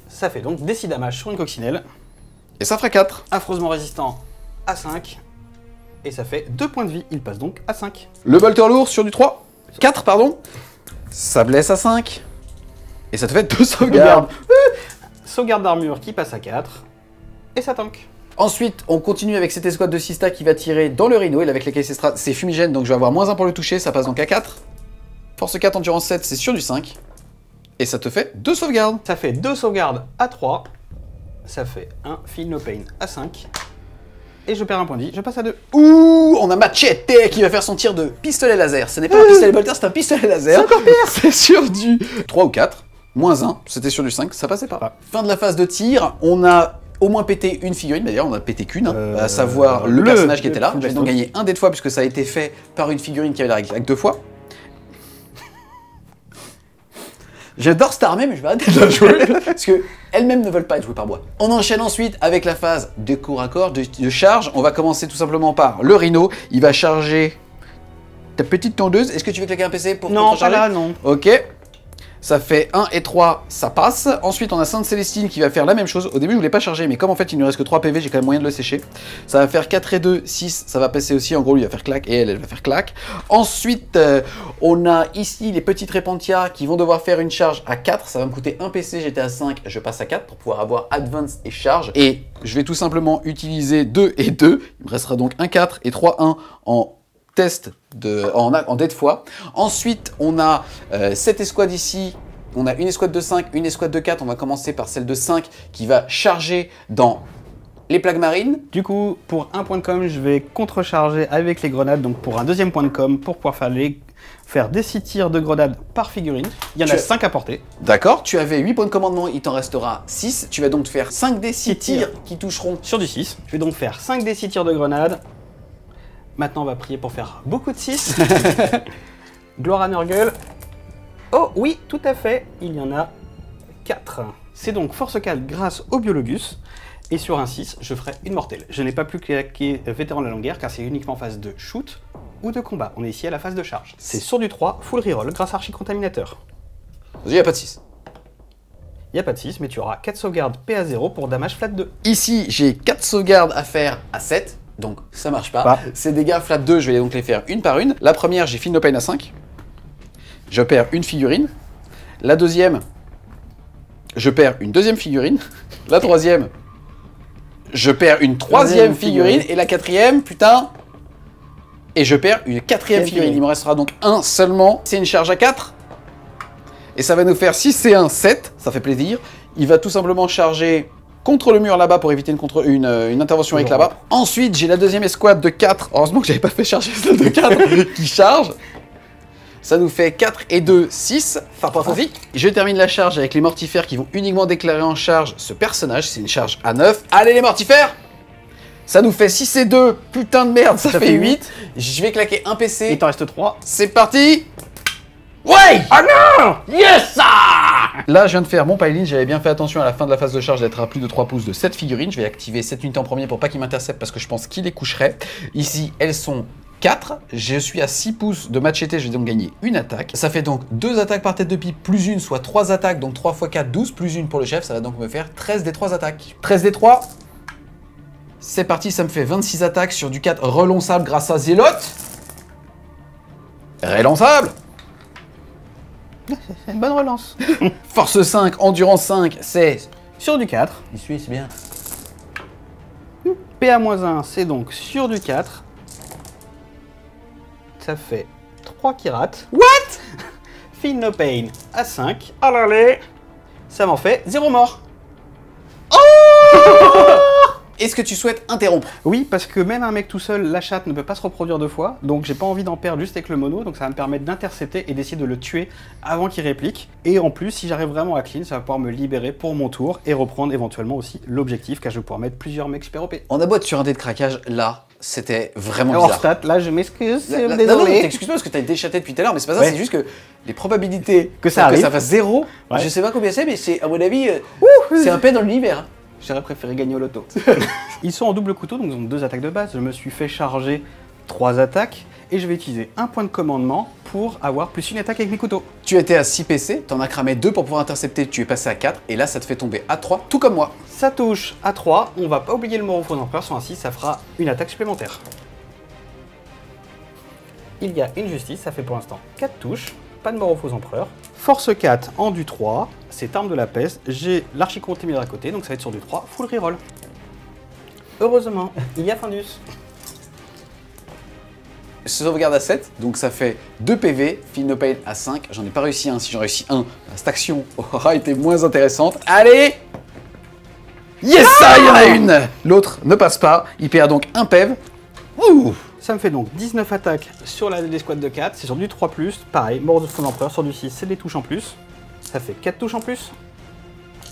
Ça fait donc des 6 damage sur une coccinelle. Et ça fera 4. Affreusement résistant à 5. Et ça fait 2 points de vie. Il passe donc à 5. Le bolter lourd sur du 3. 4, pardon. Ça blesse à 5. Et ça te fait 2 sauvegardes. Sauvegarde d'armure qui passe à 4. Et ça tank. Ensuite, on continue avec cette escouade de 6 qui va tirer dans le rhino. Et avec lesquels c'est fumigène, donc je vais avoir moins 1 pour le toucher. Ça passe donc à 4. Force 4, endurance 7, c'est sur du 5. Et ça te fait 2 sauvegardes. Ça fait 2 sauvegardes à 3. Ça fait un feel no pain à 5. Et je perds un point de vie, je passe à 2. Ouh, on a Machete qui va faire son tir de pistolet laser. Ce n'est pas un pistolet bolter, c'est un pistolet laser. C'est encore pire. C'est sur du 3 ou 4. Moins 1, c'était sur du 5, ça passait pas. Fin de la phase de tir, on a au moins pété une figurine, d'ailleurs on a pété qu'une, à savoir le personnage qui était là. Je vais donc gagner un dé de fois puisque ça a été fait par une figurine qui avait la règle avec 2 fois. J'adore cette armée, mais je vais arrêter de la jouer, parce qu'elles-mêmes ne veulent pas être jouées par moi. On enchaîne ensuite avec la phase de corps à corps, de charge. On va commencer tout simplement par le rhino. Il va charger ta petite tondeuse. Est-ce que tu veux claquer un PC pour Non, pas charger? là, non. Ok. Ça fait 1 et 3, ça passe. Ensuite, on a Sainte Célestine qui va faire la même chose. Au début, je voulais pas charger, mais comme en fait, il ne reste que 3 PV, j'ai quand même moyen de le sécher. Ça va faire 4 et 2, 6, ça va passer aussi. En gros, lui, il va faire clac et elle va faire clac. Ensuite, on a ici les petites Repentia qui vont devoir faire une charge à 4. Ça va me coûter un PC, j'étais à 5, je passe à 4 pour pouvoir avoir Advance et charge. Et je vais tout simplement utiliser 2 et 2. Il me restera donc un 4 et 3, 1 en test en dé de fois. Ensuite, on a cette escouade ici. On a une escouade de 5, une escouade de 4. On va commencer par celle de 5 qui va charger dans les plagues marines. Du coup, pour un point de com, je vais contrecharger avec les grenades. Donc pour un deuxième point de com, pour pouvoir faire des 6 tirs de grenades par figurine. Il y en a 5 à porter. D'accord, tu avais 8 points de commandement, il t'en restera 6. Tu vas donc faire 5 des 6 tirs qui toucheront sur du 6. Je vais donc faire 5 des 6 tirs de grenades. Maintenant, on va prier pour faire beaucoup de 6. Gloire à Nurgle. Oh oui, tout à fait, il y en a 4. C'est donc force 4 grâce au Biologus. Et sur un 6, je ferai une mortelle. Je n'ai pas plus claqué vétéran de la longue guerre car c'est uniquement en phase de shoot ou de combat. On est ici à la phase de charge. C'est sur du 3, full reroll grâce à Archicontaminateur. Il n'y a pas de 6. Il n'y a pas de 6, mais tu auras 4 sauvegardes PA0 pour damage flat 2. Ici, j'ai 4 sauvegardes à faire à 7. Donc ça marche pas. Ces dégâts flat 2, je vais donc les faire une par une. La première, j'ai Feel No Pain à 5. Je perds une figurine. La deuxième, je perds une deuxième figurine. La troisième, je perds une troisième figurine. Et la quatrième, putain, et je perds une quatrième figurine. Il me restera donc un seulement. C'est une charge à 4. Et ça va nous faire 6 et 1, 7. Ça fait plaisir. Il va tout simplement charger contre le mur là-bas pour éviter une intervention avec là-bas. Ensuite, j'ai la deuxième escouade de 4. Heureusement que j'avais pas fait charger celle de 4 qui charge. Ça nous fait 4 et 2, 6. Enfin, pas facile. Je termine la charge avec les mortifères qui vont uniquement déclarer en charge ce personnage. C'est une charge à 9. Allez, les mortifères! Ça nous fait 6 et 2. Putain de merde, ça fait 8. Je vais claquer un PC. Il t'en reste 3. C'est parti! Ouais! Ah non! Yes! Là, je viens de faire mon piling. J'avais bien fait attention à la fin de la phase de charge d'être à plus de 3 pouces de cette figurine. Je vais activer cette unité en premier pour pas qu'il m'intercepte parce que je pense qu'il les coucherait. Ici, elles sont 4. Je suis à 6 pouces de Machete. Je vais donc gagner une attaque. Ça fait donc 2 attaques par tête de pipe plus une, soit 3 attaques. Donc 3 x 4, 12 plus une pour le chef. Ça va donc me faire 13 des 3 attaques. 13 des 3. C'est parti, ça me fait 26 attaques sur du 4 relançable grâce à Zélote. Relançable. C'est une bonne relance. Force 5, endurance 5, c'est sur du 4. Il suit, c'est bien. PA-1, c'est donc sur du 4. Ça fait 3 qui ratent. What? Feel No Pain à 5. Allez, ça m'en fait 0 mort. Oh Est-ce que tu souhaites interrompre? Oui, parce que même un mec tout seul, la chatte ne peut pas se reproduire 2 fois, donc j'ai pas envie d'en perdre juste avec le mono, donc ça va me permettre d'intercepter et d'essayer de le tuer avant qu'il réplique. Et en plus, si j'arrive vraiment à clean, ça va pouvoir me libérer pour mon tour et reprendre éventuellement aussi l'objectif, car je vais pouvoir mettre plusieurs mecs super OP. On a beau être sur un dé de craquage, là, c'était vraiment Hors bizarre. stat, là je m'excuse, Non, désolé. t'excuses pas parce que t'as été chaté depuis tout à l'heure, mais c'est pas ça, Ouais. c'est juste que les probabilités Que ça arrive. fasse 0, Ouais. je sais pas combien c'est, mais c'est, à mon avis, c'est un peu dans l'univers. J'aurais préféré gagner au loto. Ils sont en double couteau, donc ils ont 2 attaques de base. Je me suis fait charger 3 attaques et je vais utiliser un point de commandement pour avoir plus une attaque avec mes couteaux. Tu étais à 6 PC, t'en as cramé 2 pour pouvoir intercepter, tu es passé à 4, et là ça te fait tomber à 3, tout comme moi. Ça touche à 3, on va pas oublier le Morphose Empereur, sur un 6, ça fera une attaque supplémentaire. Il y a une justice, ça fait pour l'instant 4 touches, pas de Morphose Empereur. Force 4 en du 3, c'est arme de la peste, j'ai l'archicontaminateur à côté, donc ça va être sur du 3, full reroll. Heureusement, il y a Findus. Sauvegarde à 7, donc ça fait 2 PV, Feel No Pain à 5, j'en ai pas réussi un, si j'en réussis un, cette action aura été moins intéressante. Allez! Yes, ça, il y en a une! L'autre ne passe pas, il perd donc un PEV. Ouh! Ça me fait donc 19 attaques sur l'escouade de 4, c'est sur du 3+, pareil, mort de son empereur, sur du 6, c'est des touches en plus. Ça fait 4 touches en plus.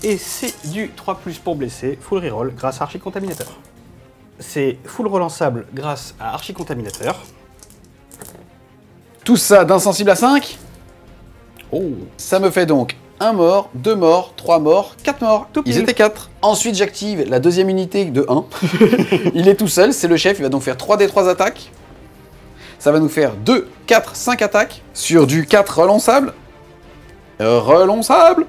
Et c'est du 3+, pour blesser, full reroll grâce à Archicontaminateur. C'est full relançable grâce à Archicontaminateur. Tout ça d'insensible à 5. Oh! Ça me fait donc 1 mort, 2 morts, 3 morts, 4 morts. Tout Ils pile. étaient 4. Ensuite, j'active la deuxième unité de 1. Il est tout seul, c'est le chef, il va donc faire 3 des 3 attaques. Ça va nous faire 2, 4, 5 attaques. Sur du 4 relançable. Relançable.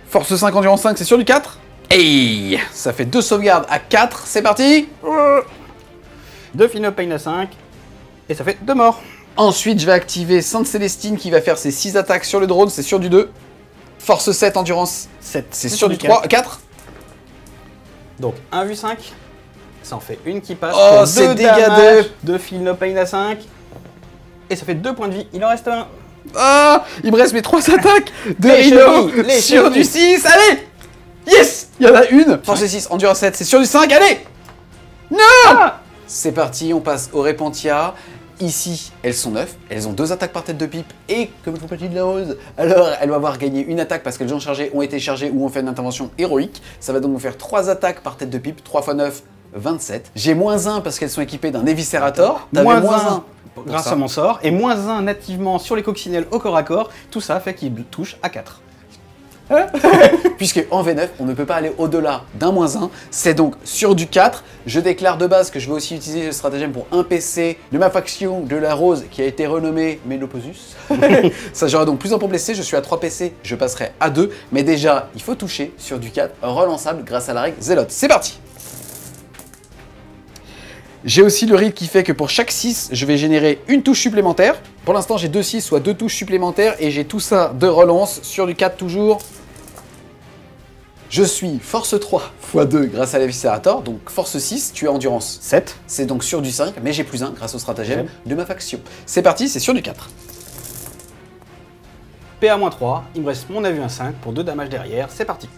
Force 5, endurance 5, c'est sur du 4. Hey! Ça fait 2 sauvegardes à 4, c'est parti! 2 Feel No Pain à 5. Et ça fait 2 morts. Ensuite, je vais activer Sainte Célestine qui va faire ses 6 attaques sur le drone, c'est sur du 2. Force 7, endurance, 7. c'est sur du 3, 4. Donc 1 vu 5. Ça en fait une qui passe. Oh, pour c'est 2 dégâts damages de Feel No Pain à 5. Et ça fait 2 points de vie. Il en reste un. Ah, il me reste mes 3 attaques de Les Rhino chevilles, les sur du chevilles. 6, allez! Yes! Il y en a une! Force 6, endurance 7, c'est sur du 5, allez! Non! Ah! C'est parti, on passe au Repentia. Ici, elles sont 9, elles ont 2 attaques par tête de pipe, et comme elles font partie de la rose, alors elles vont avoir gagné une attaque parce qu'elles ont chargé, ont été chargées ou ont fait une intervention héroïque. Ça va donc nous faire 3 attaques par tête de pipe, 3 x 9, 27. J'ai moins 1 parce qu'elles sont équipées d'un Eviscerator. T'avais Moins 1 pour grâce ça. à mon sort, et moins 1 nativement sur les coccinelles au corps à corps. Tout ça fait qu'il touche à 4. Puisque en V9, on ne peut pas aller au-delà d'un moins 1, c'est donc sur du 4. Je déclare de base que je vais aussi utiliser ce stratagème pour un PC de ma faction de la Rose qui a été renommé Méloposus. Ça, j'aurai donc plus un pour blesser, je suis à 3 PC, je passerai à 2, mais déjà, il faut toucher sur du 4, relançable grâce à la règle Zélote. C'est parti! J'ai aussi le rite qui fait que pour chaque 6, je vais générer une touche supplémentaire. Pour l'instant, j'ai 2 6, soit 2 touches supplémentaires, et j'ai tout ça de relance sur du 4 toujours. Je suis force 3 x 2 grâce à l'Eviscerator, donc force 6, tu as endurance 7. C'est donc sur du 5, mais j'ai plus 1 grâce au stratagème de ma faction. C'est parti, c'est sur du 4. PA-3, il me reste mon avis 1-5 pour 2 damages derrière, c'est parti.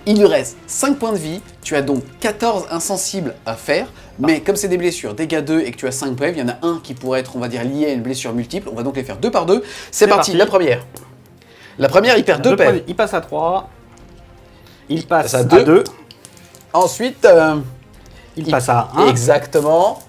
Il lui reste 5 points de vie, tu as donc 14 insensibles à faire, mais comme c'est des blessures, dégâts 2 et que tu as 5 brèves, il y en a un qui pourrait être, on va dire, lié à une blessure multiple, on va donc les faire 2 par 2. C'est parti, la première. La première, il perd 2 PEV. Il passe à 3. Il passe à deux. 2. Ensuite, Il passe à 1. Exactement.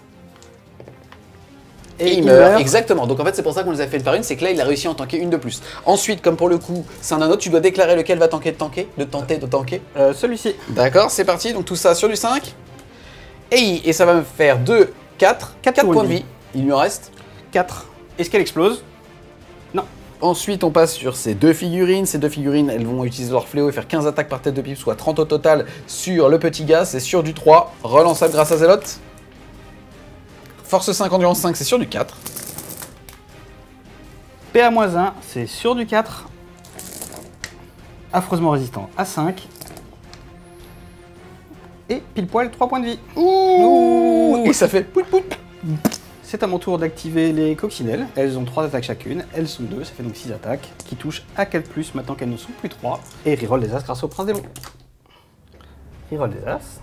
Et il meurt. Exactement. Donc en fait, c'est pour ça qu'on les a fait une par une, c'est que là, il a réussi à en tanker une de plus. Ensuite, comme pour le coup, c'est un autre, tu dois déclarer lequel va tanker de tanker, de tenter de tanker. Celui-ci. D'accord, c'est parti. Donc tout ça sur du 5. Et ça va me faire 2, 4 points de vie. Il lui en reste 4. Est-ce qu'elle explose? Non. Ensuite, on passe sur ces 2 figurines. Ces 2 figurines, elles vont utiliser leur fléau et faire 15 attaques par tête de pipe, soit 30 au total sur le petit gars. C'est sur du 3, relançable grâce à Zélote. Force 5, endurance 5, c'est sur du 4. PA-1, c'est sur du 4. Affreusement résistant à 5. Et pile poil 3 points de vie. Ouh. Et ça fait pout pout. C'est à mon tour d'activer les coccinelles. Elles ont 3 attaques chacune. Elles sont 2, ça fait donc 6 attaques. Qui touchent à 4+, maintenant qu'elles ne sont plus 3. Et reroll les as grâce au prince démon. reroll des As.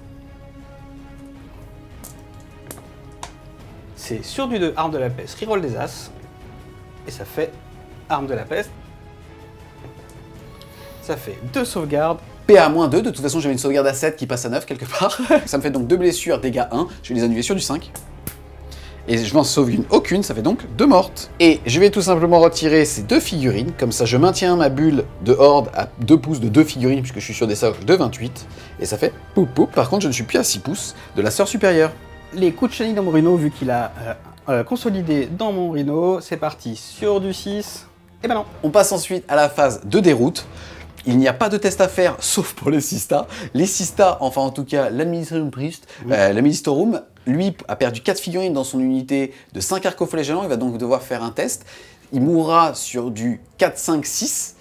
C'est sur du 2, arme de la peste, reroll des As. Et ça fait arme de la peste. Ça fait 2 sauvegardes. PA-2, de toute façon j'avais une sauvegarde à 7 qui passe à 9 quelque part. Ça me fait donc 2 blessures, dégâts 1, je vais les annuler sur du 5. Et je n'en sauve aucune, ça fait donc 2 mortes. Et je vais tout simplement retirer ces 2 figurines, comme ça je maintiens ma bulle de horde à 2 pouces de 2 figurines, puisque je suis sur des socles de 28. Et ça fait poup poup, par contre je ne suis plus à 6 pouces de la sœur supérieure. Les coups de chenille dans mon rhino, vu qu'il a consolidé dans mon rhino, c'est parti sur du 6. Et ben non. On passe ensuite à la phase de déroute. Il n'y a pas de test à faire, sauf pour les Sistas. Les Sistas, enfin en tout cas l'Administration Priest, l'Administorum, lui a perdu 4 figurines dans son unité de 5 arcoflagellants, il va donc devoir faire un test. Il mourra sur du 4, 5, 6,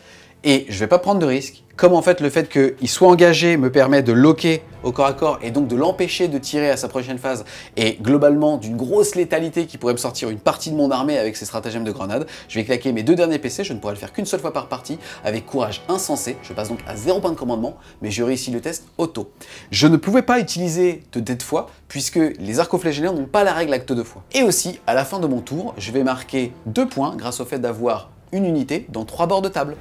et je vais pas prendre de risque. Comme en fait le fait qu'il soit engagé me permet de loquer au corps à corps et donc de l'empêcher de tirer à sa prochaine phase, et globalement d'une grosse létalité qui pourrait me sortir une partie de mon armée avec ses stratagèmes de grenade, je vais claquer mes 2 derniers PC, je ne pourrai le faire qu'une seule fois par partie, avec courage insensé, je passe donc à 0 point de commandement, mais je réussis le test auto. Je ne pouvais pas utiliser de dé de foi, puisque les arcoflagellants n'ont pas la règle acte de foi. Et aussi, à la fin de mon tour, je vais marquer 2 points grâce au fait d'avoir une unité dans 3 bords de table.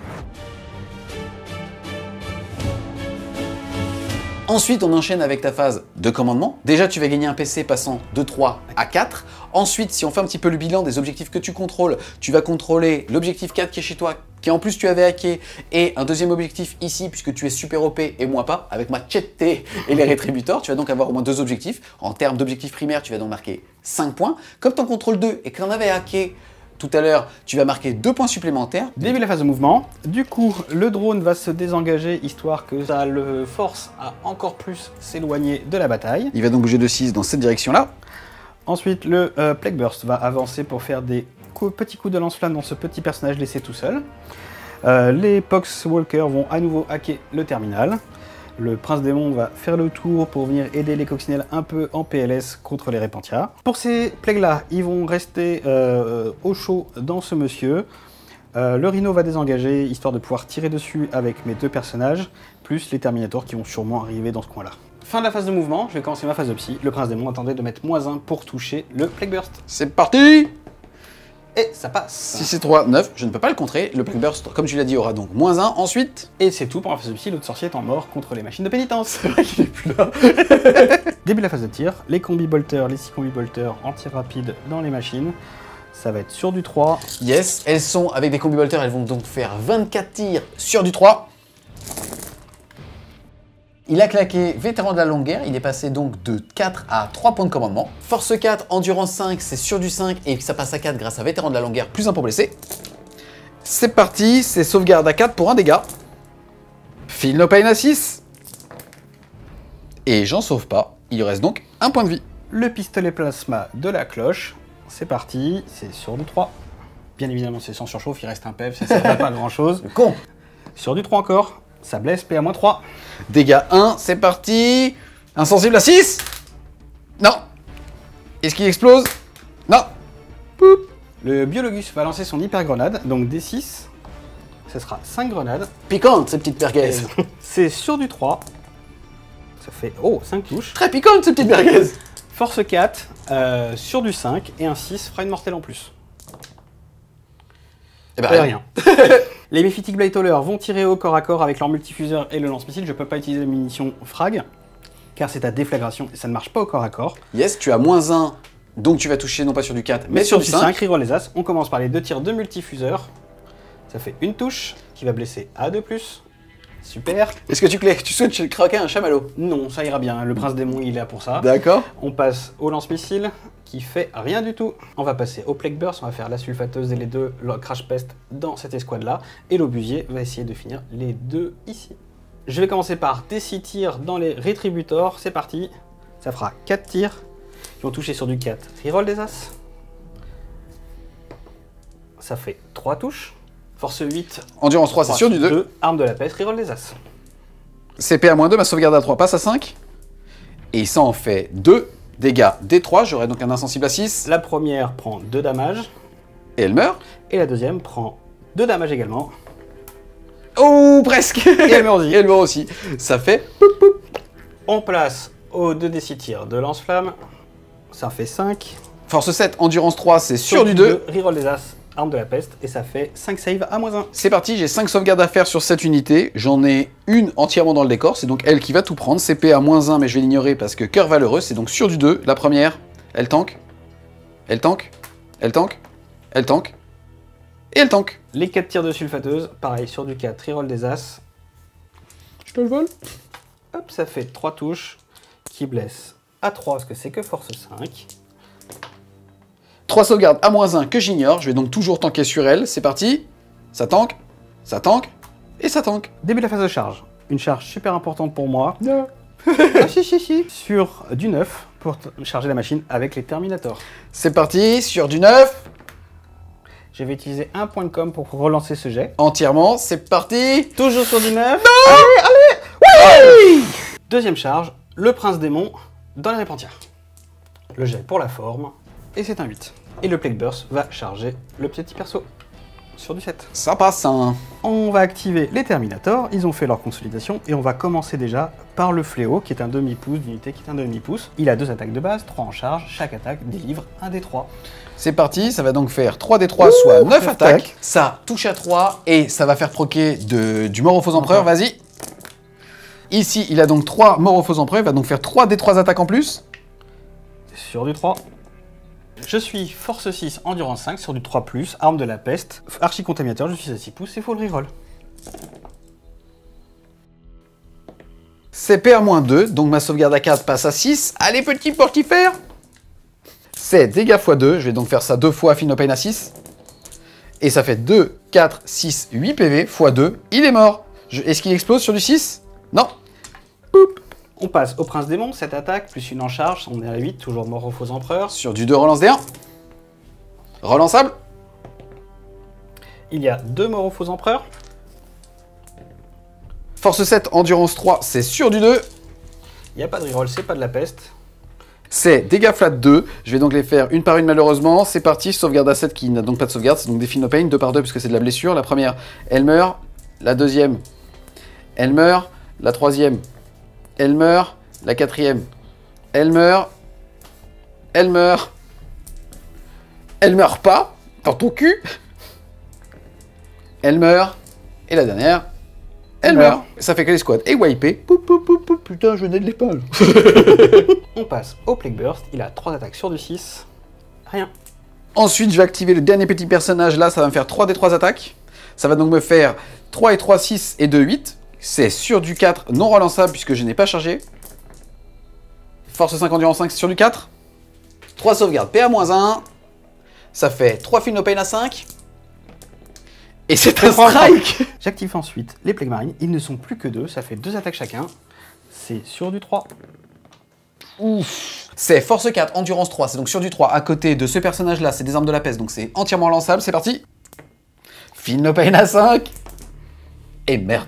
Ensuite, on enchaîne avec ta phase de commandement. Déjà, tu vas gagner un PC passant de 3 à 4. Ensuite, si on fait un petit peu le bilan des objectifs que tu contrôles, tu vas contrôler l'objectif 4 qui est chez toi, qui en plus tu avais hacké, et un deuxième objectif ici, puisque tu es super OP et moi pas, avec ma Chette et les rétributeurs. Tu vas donc avoir au moins 2 objectifs. En termes d'objectifs primaires, tu vas donc marquer 5 points. Comme tu en contrôles 2 et que tu en avais hacké tout à l'heure, tu vas marquer 2 points supplémentaires. Début de la phase de mouvement. Du coup, le drone va se désengager, histoire que ça le force à encore plus s'éloigner de la bataille. Il va donc bouger de 6 dans cette direction-là. Ensuite, le Plague Burst va avancer pour faire des petits coups de lance-flamme dans ce petit personnage laissé tout seul. Les Pox Walkers vont à nouveau hacker le terminal. Le Prince Démon va faire le tour pour venir aider les coccinelles un peu en PLS contre les Repentia. Pour ces plagues-là, ils vont rester au chaud dans ce monsieur. Le Rhino va désengager, histoire de pouvoir tirer dessus avec mes 2 personnages, plus les Terminators qui vont sûrement arriver dans ce coin-là. Fin de la phase de mouvement, je vais commencer ma phase de psy. Le Prince Démon attendait de mettre -1 pour toucher le Plague Burst. C'est parti! Et ça passe. 6 et 3, 9, je ne peux pas le contrer. Le Plague Burst, comme tu l'as dit, aura donc -1 ensuite. Et c'est tout pour la phase de psy, l'autre sorcier étant mort contre les machines de pénitence. C'est vrai qu'il est plus là. Début de la phase de tir, les combi-bolters, les 6 combi-bolters en tir rapide dans les machines. Ça va être sur du 3. Yes, elles sont avec des combi-bolters, elles vont donc faire 24 tirs sur du 3. Il a claqué vétéran de la longue guerre, il est passé donc de 4 à 3 points de commandement. Force 4, endurance 5, c'est sur du 5 et ça passe à 4 grâce à vétéran de la longue guerre, plus 1 pour blesser. C'est parti, c'est sauvegarde à 4 pour un dégât. Feel no pain à 6. Et j'en sauve pas, il reste donc 1 point de vie. Le pistolet plasma de la cloche, c'est parti, c'est sur du 3. Bien évidemment, c'est sans surchauffe, il reste un PEV, ça ne sert pas à grand chose. Le con. Sur du 3 encore. Ça blesse, PA-3. Dégâts 1, c'est parti. Insensible à 6. Non. Est-ce qu'il explose? Non. Poup. Le Biologus va lancer son hyper grenade, donc D6. Ce sera 5 grenades. Piquante, ces petites merguez. C'est sur du 3. Ça fait, 5 touches. Très piquante, ces petites merguez. Force 4, sur du 5, et un 6 fera une mortelle en plus. Eh ben, rien. Les Mephitic Blade Hauler vont tirer au corps à corps avec leur multifuseur et le lance-missile. Je ne peux pas utiliser la munition frag, car c'est à déflagration et ça ne marche pas au corps à corps. Yes, tu as -1, donc tu vas toucher non pas sur du 4, mais sur du 5. Reroll les as. On commence par les 2 tirs de multifuseur. Ça fait une touche qui va blesser à 2+. Super. Est-ce que tu souhaites craquer un chamallow? Non, ça ira bien. Le Prince Démon, il est là pour ça. D'accord. On passe au lance-missile, qui fait rien du tout. On va passer au Plague Burst, on va faire la sulfateuse et les 2 Crash Pest dans cette escouade-là. Et l'obusier va essayer de finir les 2 ici. Je vais commencer par des 6 tirs dans les Retributors. C'est parti. Ça fera 4 tirs qui vont toucher sur du 4. Reroll des as. Ça fait 3 touches. Force 8. Endurance 3, c'est sûr du 2. Arme de la peste, reroll des as. CP à -2, ma sauvegarde à 3 passe à 5. Et ça en fait 2 dégâts D3, j'aurai donc un insensible à 6. La première prend 2 dommages. Et elle meurt. Et la deuxième prend 2 dommages également. Oh, presque. Et elle meurt aussi. Et elle meurt aussi. Ça fait... Poup, poup. On place aux 2d6 tirs de lance-flamme. Ça fait 5. Force 7, endurance 3, c'est sur du 2. Reroll des as, arme de la peste, et ça fait 5 saves à -1. C'est parti, j'ai 5 sauvegardes à faire sur cette unité. J'en ai une entièrement dans le décor, c'est donc elle qui va tout prendre. CP à -1, mais je vais l'ignorer parce que cœur valeureux, c'est donc sur du 2. La première, elle tank. Elle tank. Elle tank. Elle tank. Et elle tank. Les 4 tirs de sulfateuse, pareil, sur du 4, reroll des as. Je te le vole. Hop, ça fait 3 touches qui blessent à 3 parce que c'est que force 5. 3 sauvegardes à -1 que j'ignore. Je vais donc toujours tanker sur elle. C'est parti. Ça tank. Ça tank. Et ça tank. Début de la phase de charge. Une charge super importante pour moi. Ah, si. Sur du 9 pour charger la machine avec les Terminators. C'est parti. Sur du 9. Je vais utiliser un point de com pour relancer ce jet. Entièrement. C'est parti. Toujours sur du 9. Non. Allez. Oui. Deuxième charge. Le prince démon dans les répentières. Le jet pour la forme. Et c'est un 8. Et le Plague Burst va charger le petit perso sur du 7. Ça passe, hein. On va activer les Terminators, ils ont fait leur consolidation, et on va commencer déjà par le fléau, qui est un demi-pouce, d'unité qui est un demi-pouce. Il a 2 attaques de base, 3 en charge, chaque attaque délivre un D3. C'est parti, ça va donc faire 3d3, soit 9 attaques. Ça touche à 3, et ça va faire proquer du mort aux faux empereurs, vas-y. Ici, il a donc 3 morts aux faux empereurs, il va donc faire 3d3 attaques en plus. Sur du 3. Je suis force 6, endurance 5, sur du 3+, arme de la peste, archi-contaminateur, je suis à 6 pouces, et full reroll. CP à -2, donc ma sauvegarde à 4 passe à 6. Allez, petit portifère. C'est dégâts x 2, je vais donc faire ça 2 fois, Finopane à 6. Et ça fait 2, 4, 6, 8 PV x 2. Il est mort. Est-ce qu'il explose sur du 6? Non. Poup. On passe au prince démon, 7 attaques, plus une en charge, on est à 8, toujours mort aux faux empereurs. Sur du 2, relance D1. Relançable. Il y a 2 morts aux faux empereurs. Force 7, endurance 3, c'est sur du 2. Il n'y a pas de reroll, c'est pas de la peste. C'est dégâts flat 2. Je vais donc les faire une par une malheureusement. C'est parti, sauvegarde à 7 qui n'a donc pas de sauvegarde. C'est donc des Finopane, 2 par 2 puisque c'est de la blessure. La première, elle meurt. La deuxième, elle meurt. La troisième, elle meurt. La quatrième, elle meurt. Elle meurt. Elle meurt pas. Dans ton cul. Elle meurt. Et la dernière, elle meurt. Ça fait que les squads est wipé. Poup, poup, poup, poup. Putain, je venais de l'épingle. On passe au Plague Burst. Il a 3 attaques sur du 6. Rien. Ensuite, je vais activer le dernier petit personnage. Là, ça va me faire 3 des 3 attaques. Ça va donc me faire 3 et 3, 6 et 2, 8. C'est sur du 4 non relançable puisque je n'ai pas chargé. Force 5, endurance 5, c'est sur du 4. 3 sauvegardes, PA-1. Ça fait 3 Finopane à 5. Et c'est un strike. J'active ensuite les Plague Marines. Ils ne sont plus que 2, ça fait 2 attaques chacun. C'est sur du 3. Ouf. C'est force 4, endurance 3. C'est donc sur du 3. À côté de ce personnage-là, c'est des armes de la peste. Donc c'est entièrement lançable. C'est parti. Finopane à 5. Et merde.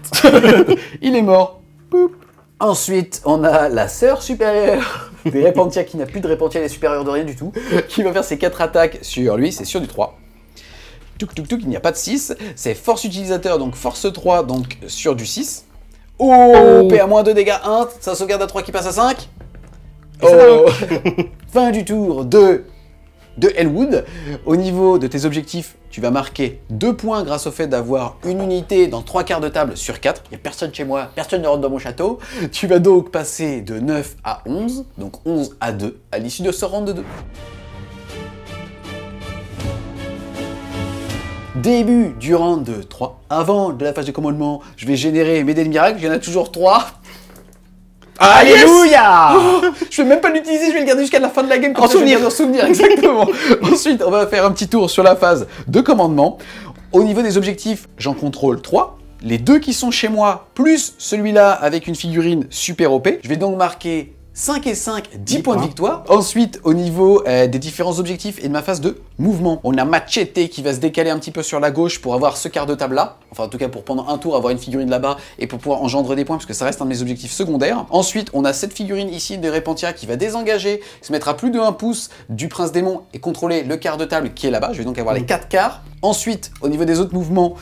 Il est mort. Poup. Ensuite, on a la sœur supérieure des Repentia qui n'a plus de Repentia, elle est supérieure de rien du tout. Qui va faire ses 4 attaques sur lui. C'est sur du 3. Touk touk touk, il n'y a pas de 6. C'est force utilisateur, donc force 3, donc sur du 6. Oh, PA-2 dégâts 1. Ça sauvegarde à 3 qui passe à 5. Oh. Fin du tour de Elwood. Au niveau de tes objectifs, tu vas marquer 2 points grâce au fait d'avoir une unité dans 3 quarts de table sur 4. Il n'y a personne chez moi, personne ne rentre dans mon château. Tu vas donc passer de 9 à 11, donc 11 à 2, à l'issue de ce round de 2. Début du round de 3. Avant de la phase de commandement, je vais générer mes dés de miracle. Il y en a toujours 3. Alléluia. Je vais même pas l'utiliser, je vais le garder jusqu'à la fin de la game. En souvenir. En souvenir, exactement. Ensuite, on va faire un petit tour sur la phase de commandement. Au niveau des objectifs, j'en contrôle 3. Les 2 qui sont chez moi, plus celui-là avec une figurine super OP. Je vais donc marquer 5 et 5, 10 points de victoire. Ensuite, au niveau des différents objectifs et de ma phase de mouvement, on a Machete qui va se décaler un petit peu sur la gauche pour avoir ce quart de table là. Enfin, en tout cas, pour pendant un tour avoir une figurine là-bas et pour pouvoir engendrer des points, parce que ça reste un de mes objectifs secondaires. Ensuite, on a cette figurine ici de Repentia qui va désengager, se mettre à plus de 1 pouce du prince démon et contrôler le quart de table qui est là-bas. Je vais donc avoir les 4 quarts. Ensuite, au niveau des autres mouvements,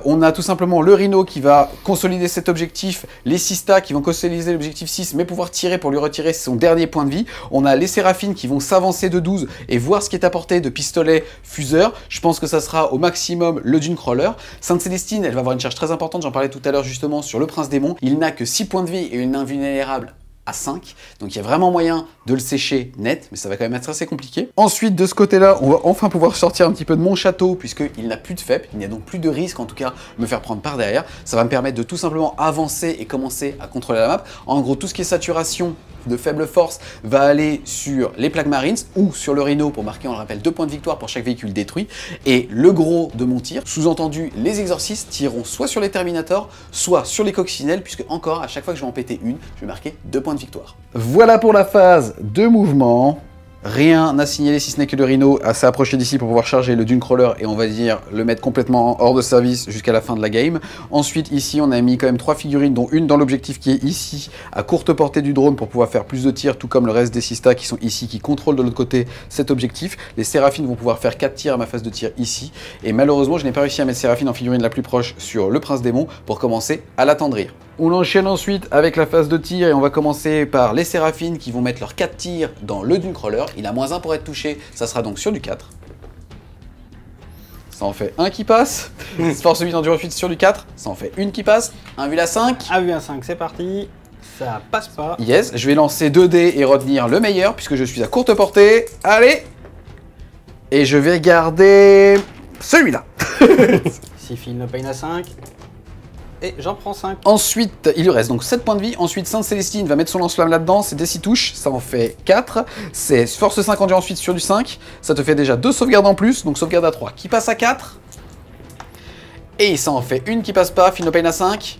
on a tout simplement le Rhino qui va consolider cet objectif, les Sistas qui vont consolider l'objectif 6, mais pouvoir tirer pour lui retirer son dernier point de vie. On a les Séraphines qui vont s'avancer de 12 et voir ce qui est apporté de pistolet fuseur. Je pense que ça sera au maximum le Dune Crawler. Sainte Célestine, elle va avoir une charge très importante, j'en parlais tout à l'heure justement sur le Prince Démon. Il n'a que 6 points de vie et une invulnérable à 5, donc il y a vraiment moyen de le sécher net, mais ça va quand même être assez compliqué. Ensuite, de ce côté-là, on va enfin pouvoir sortir un petit peu de mon château, puisqu'il n'a plus de FEP, il n'y a donc plus de risque, en tout cas, de me faire prendre par derrière. Ça va me permettre de tout simplement avancer et commencer à contrôler la map. En gros, tout ce qui est saturation de faible force va aller sur les plaques marines ou sur le Rhino pour marquer, on le rappelle, 2 points de victoire pour chaque véhicule détruit. Et le gros de mon tir, sous-entendu, les exorcistes tireront soit sur les Terminators, soit sur les coccinelles, puisque encore, à chaque fois que je vais en péter une, je vais marquer 2 points de victoire. Voilà pour la phase de mouvement. Rien à signaler si ce n'est que le Rhino s'est approché d'ici pour pouvoir charger le Dune Crawler et on va dire le mettre complètement hors de service jusqu'à la fin de la game. Ensuite ici on a mis quand même 3 figurines dont une dans l'objectif qui est ici à courte portée du drone pour pouvoir faire plus de tirs, tout comme le reste des Sistas qui sont ici qui contrôlent de l'autre côté cet objectif. Les Séraphines vont pouvoir faire 4 tirs à ma phase de tir ici et malheureusement je n'ai pas réussi à mettre Séraphine en figurine la plus proche sur le Prince Démon pour commencer à l'attendrir. On enchaîne ensuite avec la phase de tir et on va commencer par les Séraphines qui vont mettre leurs 4 tirs dans le Dune Crawler. Il a -1 pour être touché, ça sera donc sur du 4. Ça en fait un qui passe. Force 8 endurance 8 sur du 4, ça en fait une qui passe. 1 vue à 5. 1 vue à 5, c'est parti. Ça passe pas. Yes, je vais lancer 2 dés et retenir le meilleur puisque je suis à courte portée. Allez. Et je vais garder celui-là. Si Feel No Pain à 5. Et j'en prends 5. Ensuite, il lui reste donc 7 points de vie. Ensuite, Sainte Célestine va mettre son lance-flamme là-dedans. C'est des 6 touches, ça en fait 4. C'est force 5 endurance 8 sur du 5. Ça te fait déjà 2 sauvegardes en plus, donc sauvegarde à 3 qui passe à 4. Et ça en fait une qui passe pas, Feel No Pain à 5.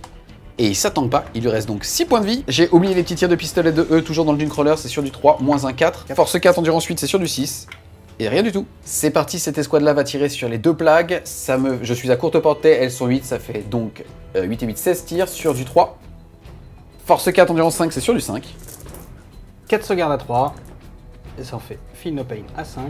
Et ça tank pas, il lui reste donc 6 points de vie. J'ai oublié les petits tirs de pistolet de E, toujours dans le Dune Crawler, c'est sur du 3, -1, 4. Force 4 endurance 8, c'est sur du 6. Et rien du tout. C'est parti, cette escouade-là va tirer sur les 2 plagues. Je suis à courte portée, elles sont 8, ça fait donc 8 et 8, 16 tirs sur du 3. Force 4, endurance 5, c'est sur du 5. 4 sauvegardes à 3. Et ça en fait Feel No Pain à 5.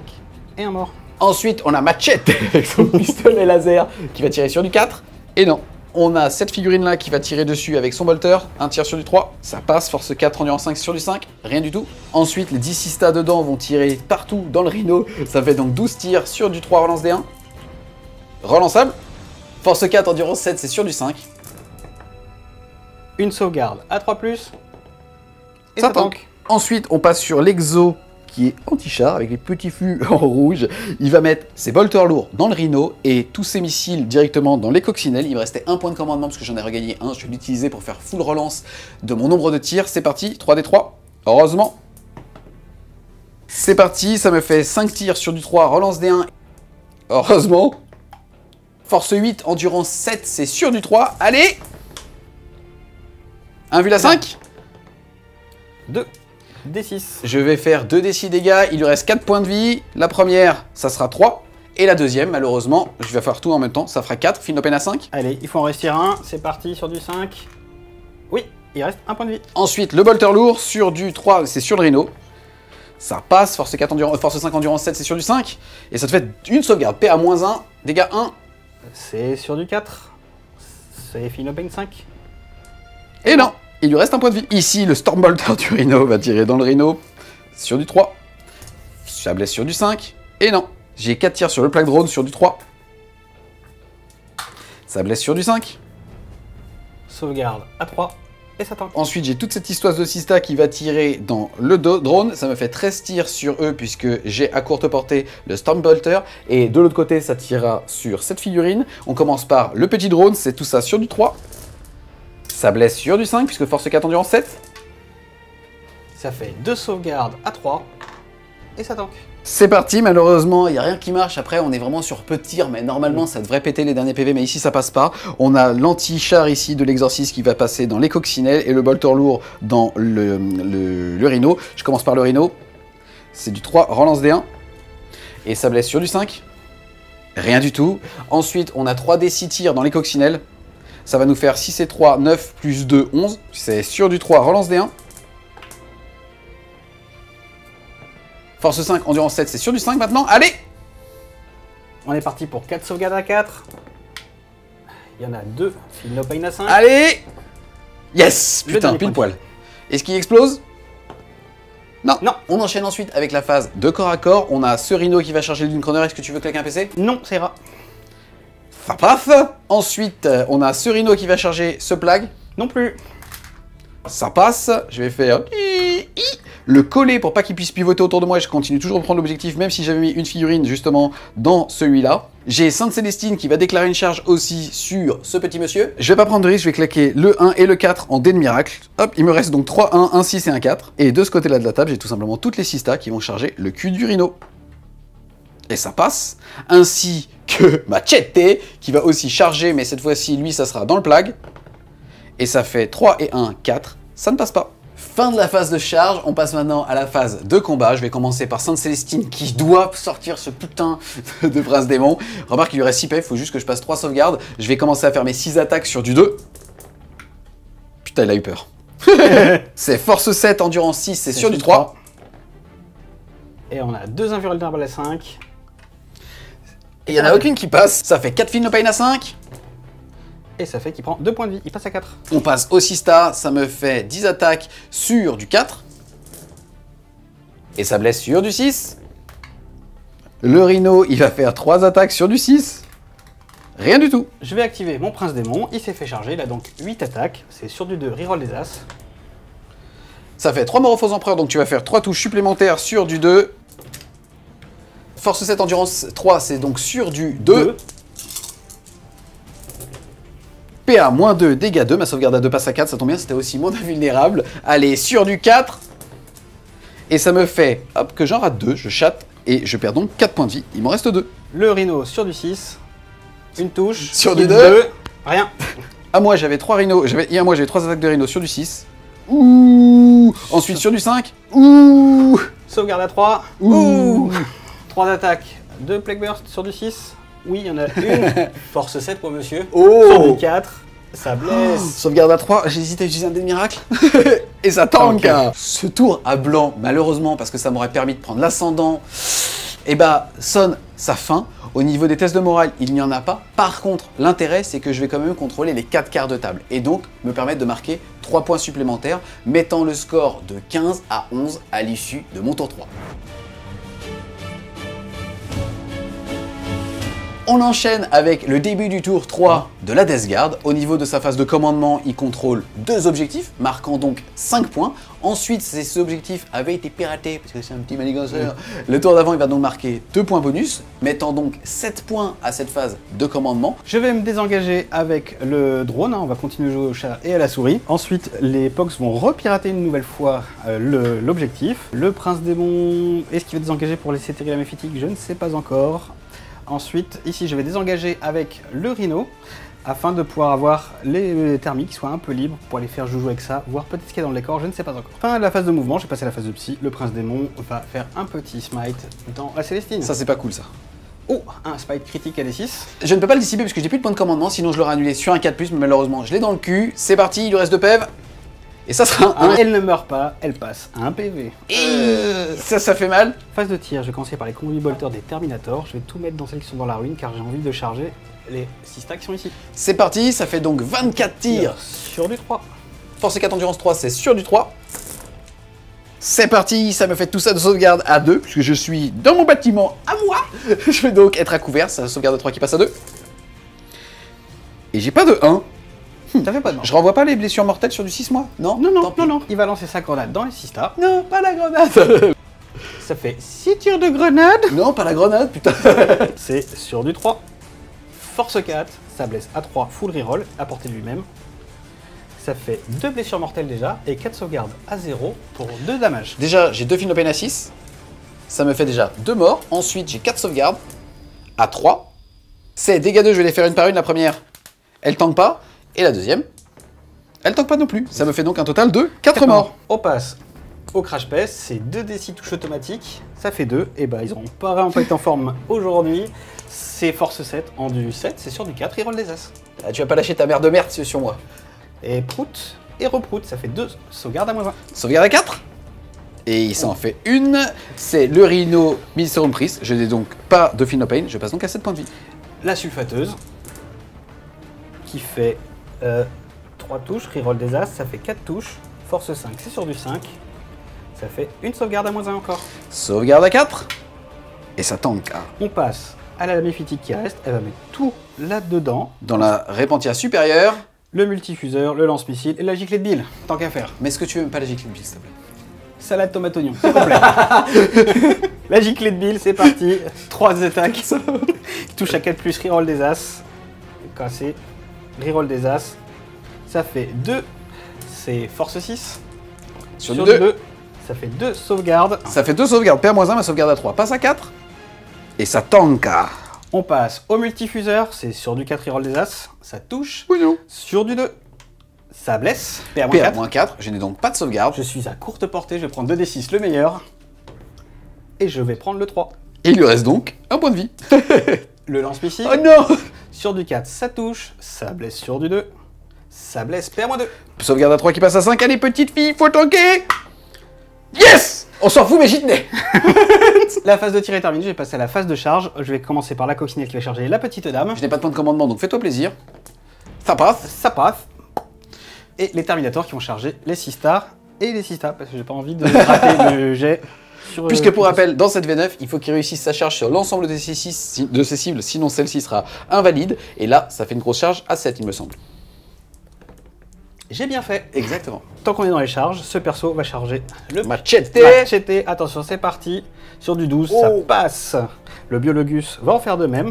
Et un mort. Ensuite, on a Machette avec son pistolet laser qui va tirer sur du 4. Et non. On a cette figurine-là qui va tirer dessus avec son bolter. Un tir sur du 3, ça passe. Force 4, endurance 5 sur du 5, rien du tout. Ensuite, les 10 Sistas dedans vont tirer partout dans le Rhino. Ça fait donc 12 tirs sur du 3, relance D1. Relançable. Force 4, endurance 7, c'est sur du 5. Une sauvegarde à 3+. Et ça tank. Ensuite, on passe sur l'Exo qui est anti-char avec les petits fûts en rouge. Il va mettre ses bolters lourds dans le Rhino et tous ses missiles directement dans les coccinelles. Il me restait un point de commandement parce que j'en ai regagné un. Je vais l'utiliser pour faire full relance de mon nombre de tirs. C'est parti, 3d3. Heureusement. C'est parti, ça me fait 5 tirs sur du 3, relance D1. Heureusement. Force 8, endurance 7, c'est sur du 3. Allez. 1 vue à 5. 2. D6. Je vais faire 2d6 dégâts, il lui reste 4 points de vie. La première, ça sera 3. Et la deuxième, malheureusement, je vais faire tout en même temps, ça fera 4. Feel No Pain à 5. Allez, il faut en rester un. C'est parti sur du 5. Oui, il reste un point de vie. Ensuite, le bolter lourd sur du 3, c'est sur le Rhino. Ça passe, force 4 force 5, endurance 7, c'est sur du 5. Et ça te fait une sauvegarde, PA -1, dégâts 1. C'est sur du 4. C'est Feel No Pain 5. Et non, il lui reste un point de vie. Ici, le Stormbolter du Rhino va tirer dans le Rhino sur du 3. Ça blesse sur du 5. Et non, j'ai 4 tirs sur le plaque drone sur du 3. Ça blesse sur du 5. Sauvegarde à 3. Et ça tank. Ensuite, j'ai toute cette histoire de Sista qui va tirer dans le drone. Ça me fait 13 tirs sur eux puisque j'ai à courte portée le Stormbolter. Et de l'autre côté, ça tirera sur cette figurine. On commence par le petit drone, c'est tout ça sur du 3. Ça blesse sur du 5, puisque force 4 endurance 7. Ça fait 2 sauvegardes à 3. Et ça tank. C'est parti, malheureusement, il n'y a rien qui marche. Après, on est vraiment sur peu de tirs, mais normalement, ça devrait péter les derniers PV, mais ici, ça passe pas. On a l'anti-char ici de l'exorciste qui va passer dans les coccinelles et le bolter lourd dans le Rhino. Je commence par le Rhino. C'est du 3, relance D1. Et ça blesse sur du 5. Rien du tout. Ensuite, on a 3d6 tirs dans les coccinelles. Ça va nous faire 6 et 3, 9 plus 2, 11. C'est sur du 3, relance D1. Force 5, endurance 7, c'est sur du 5 maintenant. Allez. On est parti pour 4 sauvegardes à 4. Il y en a 2. Feel no pain à 5. Allez! Yes! Le Putain, dernier pile point. poil. Est-ce qu'il explose? Non. Non. On enchaîne ensuite avec la phase de corps à corps. On a ce Rhino qui va charger le Dunecroner. Est-ce que tu veux claquer un PC? Non, ça ira. Paf. Ensuite, on a ce Rhino qui va charger ce Plague. Non plus. Ça passe. Je vais faire le coller pour pas qu'il puisse pivoter autour de moi. Je continue toujours de prendre l'objectif, même si j'avais mis une figurine justement dans celui-là. J'ai Sainte Célestine qui va déclarer une charge aussi sur ce petit monsieur. Je vais pas prendre de risque, je vais claquer le 1 et le 4 en dé de miracle. Hop, il me reste donc 3 1, 1 6 et 1 4. Et de ce côté-là de la table, j'ai tout simplement toutes les 6 tas qui vont charger le cul du Rhino. Et ça passe. Ainsi que Machete qui va aussi charger, mais cette fois-ci, lui, ça sera dans le Plague. Et ça fait 3 et 1, 4. Ça ne passe pas. Fin de la phase de charge, on passe maintenant à la phase de combat. Je vais commencer par Sainte Célestine qui doit sortir ce putain de prince démon. Remarque qu'il lui reste 6 PF, il faut juste que je passe 3 sauvegardes. Je vais commencer à faire mes 6 attaques sur du 2. Putain, il a eu peur. C'est force 7, endurance 6, c'est sur du 3. Et on a 2 invulnérables à 5. Et il n'y en a aucune qui passe. Ça fait 4 Feel no pain à 5. Et ça fait qu'il prend 2 points de vie, il passe à 4. On passe au 6 tas, ça me fait 10 attaques sur du 4. Et ça blesse sur du 6. Le Rhino, il va faire 3 attaques sur du 6. Rien du tout. Je vais activer mon prince démon, il s'est fait charger, il a donc 8 attaques. C'est sur du 2, reroll des as. Ça fait 3 morts aux faux empereurs, donc tu vas faire 3 touches supplémentaires sur du 2. Force 7, endurance 3, c'est donc sur du 2. PA, moins 2, dégâts 2, ma sauvegarde à 2 passe à 4, ça tombe bien, c'était aussi mon invulnérable. Allez, sur du 4. Et ça me fait, hop, que j'en rate 2, je chatte, et je perds donc 4 points de vie, il m'en reste 2. Le Rhino sur du 6. Une touche. Sur du une 2. Rien. À moi, j'avais 3 Rhinos, j'avais 3 attaques de Rhino sur du 6. Ouh. Ensuite, sur du 5. Ouh. Sauvegarde à 3. Ouh. 3 attaques. 2 Plague Burst sur du 6. Oui, il y en a une. Force 7 pour monsieur. Oh. Sur du 4. Ça blesse. Sauvegarde à 3, j'hésite à utiliser un dé de miracle. Et ça tank. Ce tour à blanc, malheureusement, parce que ça m'aurait permis de prendre l'ascendant, et bah, sonne sa fin. Au niveau des tests de morale, il n'y en a pas. Par contre, l'intérêt, c'est que je vais quand même contrôler les 4 quarts de table. Et donc, me permettre de marquer 3 points supplémentaires, mettant le score de 15 à 11 à l'issue de mon tour 3. On enchaîne avec le début du tour 3 de la Death Guard. Au niveau de sa phase de commandement, il contrôle 2 objectifs, marquant donc 5 points. Ensuite, ces objectifs avaient été piratés, parce que c'est un petit maniganceur. Le tour d'avant, il va donc marquer 2 points bonus, mettant donc 7 points à cette phase de commandement. Je vais me désengager avec le drone, on va continuer à jouer au chat et à la souris. Ensuite, les Pox vont repirater une nouvelle fois l'objectif. Le prince démon, est-ce qu'il va désengager pour laisser Terry la méphitique? Je ne sais pas encore. Ensuite, ici, je vais désengager avec le Rhino afin de pouvoir avoir les thermiques qui soient un peu libres pour aller faire joujou avec ça, voir peut-être ce qu'il y a dans le décor, je ne sais pas encore. Fin de la phase de mouvement, j'ai passé la phase de psy. Le prince démon va faire un petit smite dans la Célestine. Ça, c'est pas cool, ça. Oh, un smite critique à D6. Je ne peux pas le dissiper parce que j'ai plus de points de commandement, sinon je l'aurais annulé sur un 4+, mais malheureusement, je l'ai dans le cul. C'est parti, il lui reste 2 PV. Et ça sera un... Elle ne meurt pas, elle passe à un PV. Ça fait mal. Phase de tir, je vais commencer par les conduits bolteurs des Terminators. Je vais tout mettre dans celles qui sont dans la ruine car j'ai envie de charger les 6 stacks qui sont ici. C'est parti, ça fait donc 24 tirs. Sur du 3. Force 4, endurance 3, c'est sur du 3. C'est parti, ça me fait tout ça de sauvegarde à 2, puisque je suis dans mon bâtiment à moi. Je vais donc être à couvert, ça sauvegarde de 3 qui passe à 2. Et j'ai pas de 1. Ça fait pas de mal. Je renvoie pas les blessures mortelles sur du 6 mois? Non, non. Il va lancer sa grenade dans les 6 stars. Non, pas la grenade. Ça fait 6 tirs de grenade. Non, pas la grenade, putain. C'est sur du 3. Force 4, ça blesse à 3, full reroll, à portée de lui-même. Ça fait 2 blessures mortelles déjà, et 4 sauvegardes à 0 pour 2 dommages. Déjà, j'ai 2 Feel no pain à 6. Ça me fait déjà 2 morts. Ensuite, j'ai 4 sauvegardes à 3. C'est dégâts 2, je vais les faire une par une. La première, elle tank pas. Et la deuxième, elle tank pas non plus. Ça me fait donc un total de 4 morts. On passe au crash pest, c'est 2d6 touches automatiques, ça fait 2. Et bah ils ont pas vraiment pas été en forme aujourd'hui. C'est force 7 en du 7, c'est sur du 4, il roll des as. Ah, tu vas pas lâcher ta mère de merde sur moi. Et prout et reprout, ça fait 2 sauvegardes à -1. Sauvegarde à 4. Et il s'en fait une. C'est le Rhino Mystery Priest. Je n'ai donc pas de Feel No Pain. Je passe donc à 7 points de vie. La sulfateuse, qui fait 3 touches, reroll des As, ça fait 4 touches. Force 5, c'est sur du 5. Ça fait une sauvegarde à -1 encore. Sauvegarde à 4. Et ça tank. On passe à la méphitique qui reste. Elle va mettre tout là-dedans. Dans la répentia supérieure. Le multifuseur, le lance-missile et la giclée de bille. Tant qu'à faire. Mais est-ce que tu veux pas la giclée de bille, s'il te plaît? Salade tomate oignon, c'est complet. La giclée de bille, c'est parti. 3 attaques. Touche à 4 plus, reroll des As. Cassé. Reroll des As. Ça fait 2. C'est force 6. Sur 2. Ça fait 2 sauvegardes. Ça fait 2 sauvegardes. PA-1, ma sauvegarde à 3. Passe à 4. Et ça tank. On passe au multifuseur. C'est sur du 4, reroll des As. Ça touche. Oui, non. Sur du 2. Ça blesse. PA-4. PA-4. Je n'ai donc pas de sauvegarde. Je suis à courte portée. Je vais prendre 2d6, le meilleur. Et je vais prendre le 3. Et il lui reste donc un point de vie. Le lance-missile. Oh non! Sur du 4, ça touche. Ça blesse sur du 2. Ça blesse. PA-2. Sauvegarde à 3 qui passe à 5. Allez, petite fille, faut tanker! Yes! On s'en fout, mais j'y tenais! La phase de tir est terminée, je vais passer à la phase de charge. Je vais commencer par la coccinelle qui va charger la petite dame. Je n'ai pas de point de commandement, donc fais-toi plaisir. Ça passe. Ça passe. Et les Terminators qui vont charger les 6 stars et les 6 stars, parce que j'ai pas envie de rater le jet. Puisque pour rappel, dans cette V9, il faut qu'il réussisse sa charge sur l'ensemble de ses cibles, sinon celle-ci sera invalide. Et là, ça fait une grosse charge à 7, il me semble. J'ai bien fait. Exactement. Tant qu'on est dans les charges, ce perso va charger le Machete. Machete. Attention, c'est parti. Sur du 12, ça passe. Le Biologus va en faire de même.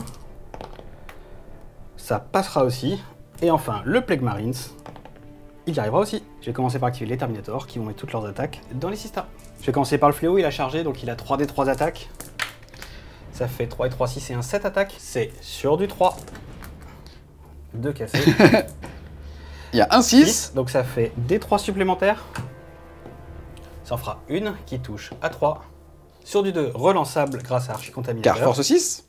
Ça passera aussi. Et enfin, le Plague Marines, il y arrivera aussi. Je vais commencer par activer les Terminators qui vont mettre toutes leurs attaques dans les 6 stars. Je vais commencer par le Fléau, il a chargé, donc il a 3d 3 attaques. Ça fait 3 et 3, 6 et 1, 7 attaques. C'est sur du 3. 2 cassés. Il y a un 6. Donc ça fait des 3 supplémentaires. Ça en fera une qui touche à 3. Sur du 2, relançable grâce à Archicontaminateur. Car force 6.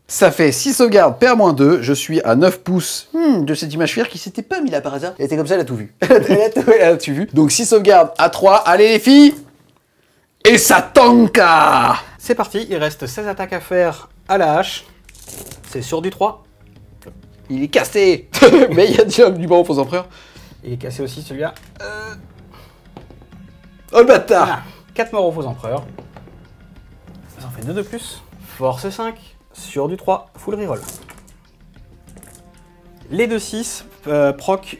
Ça fait 6 sauvegardes, PA-2. Je suis à 9 pouces de cette image fière qui s'était pas mis là par hasard. Elle était comme ça, elle a tout vu. Elle a tout vu. Donc 6 sauvegardes à 3. Allez les filles. Et ça tanka. C'est parti, il reste 16 attaques à faire à la hache. C'est sur du 3. Il est cassé. Mais il y a déjà du bon aux empereurs. Il est cassé aussi celui-là. Oh le bâtard. Voilà. 4 morts aux faux empereurs. Ça en fait 2 de plus. Force 5. Sur du 3. Full reroll. Les 2-6 proc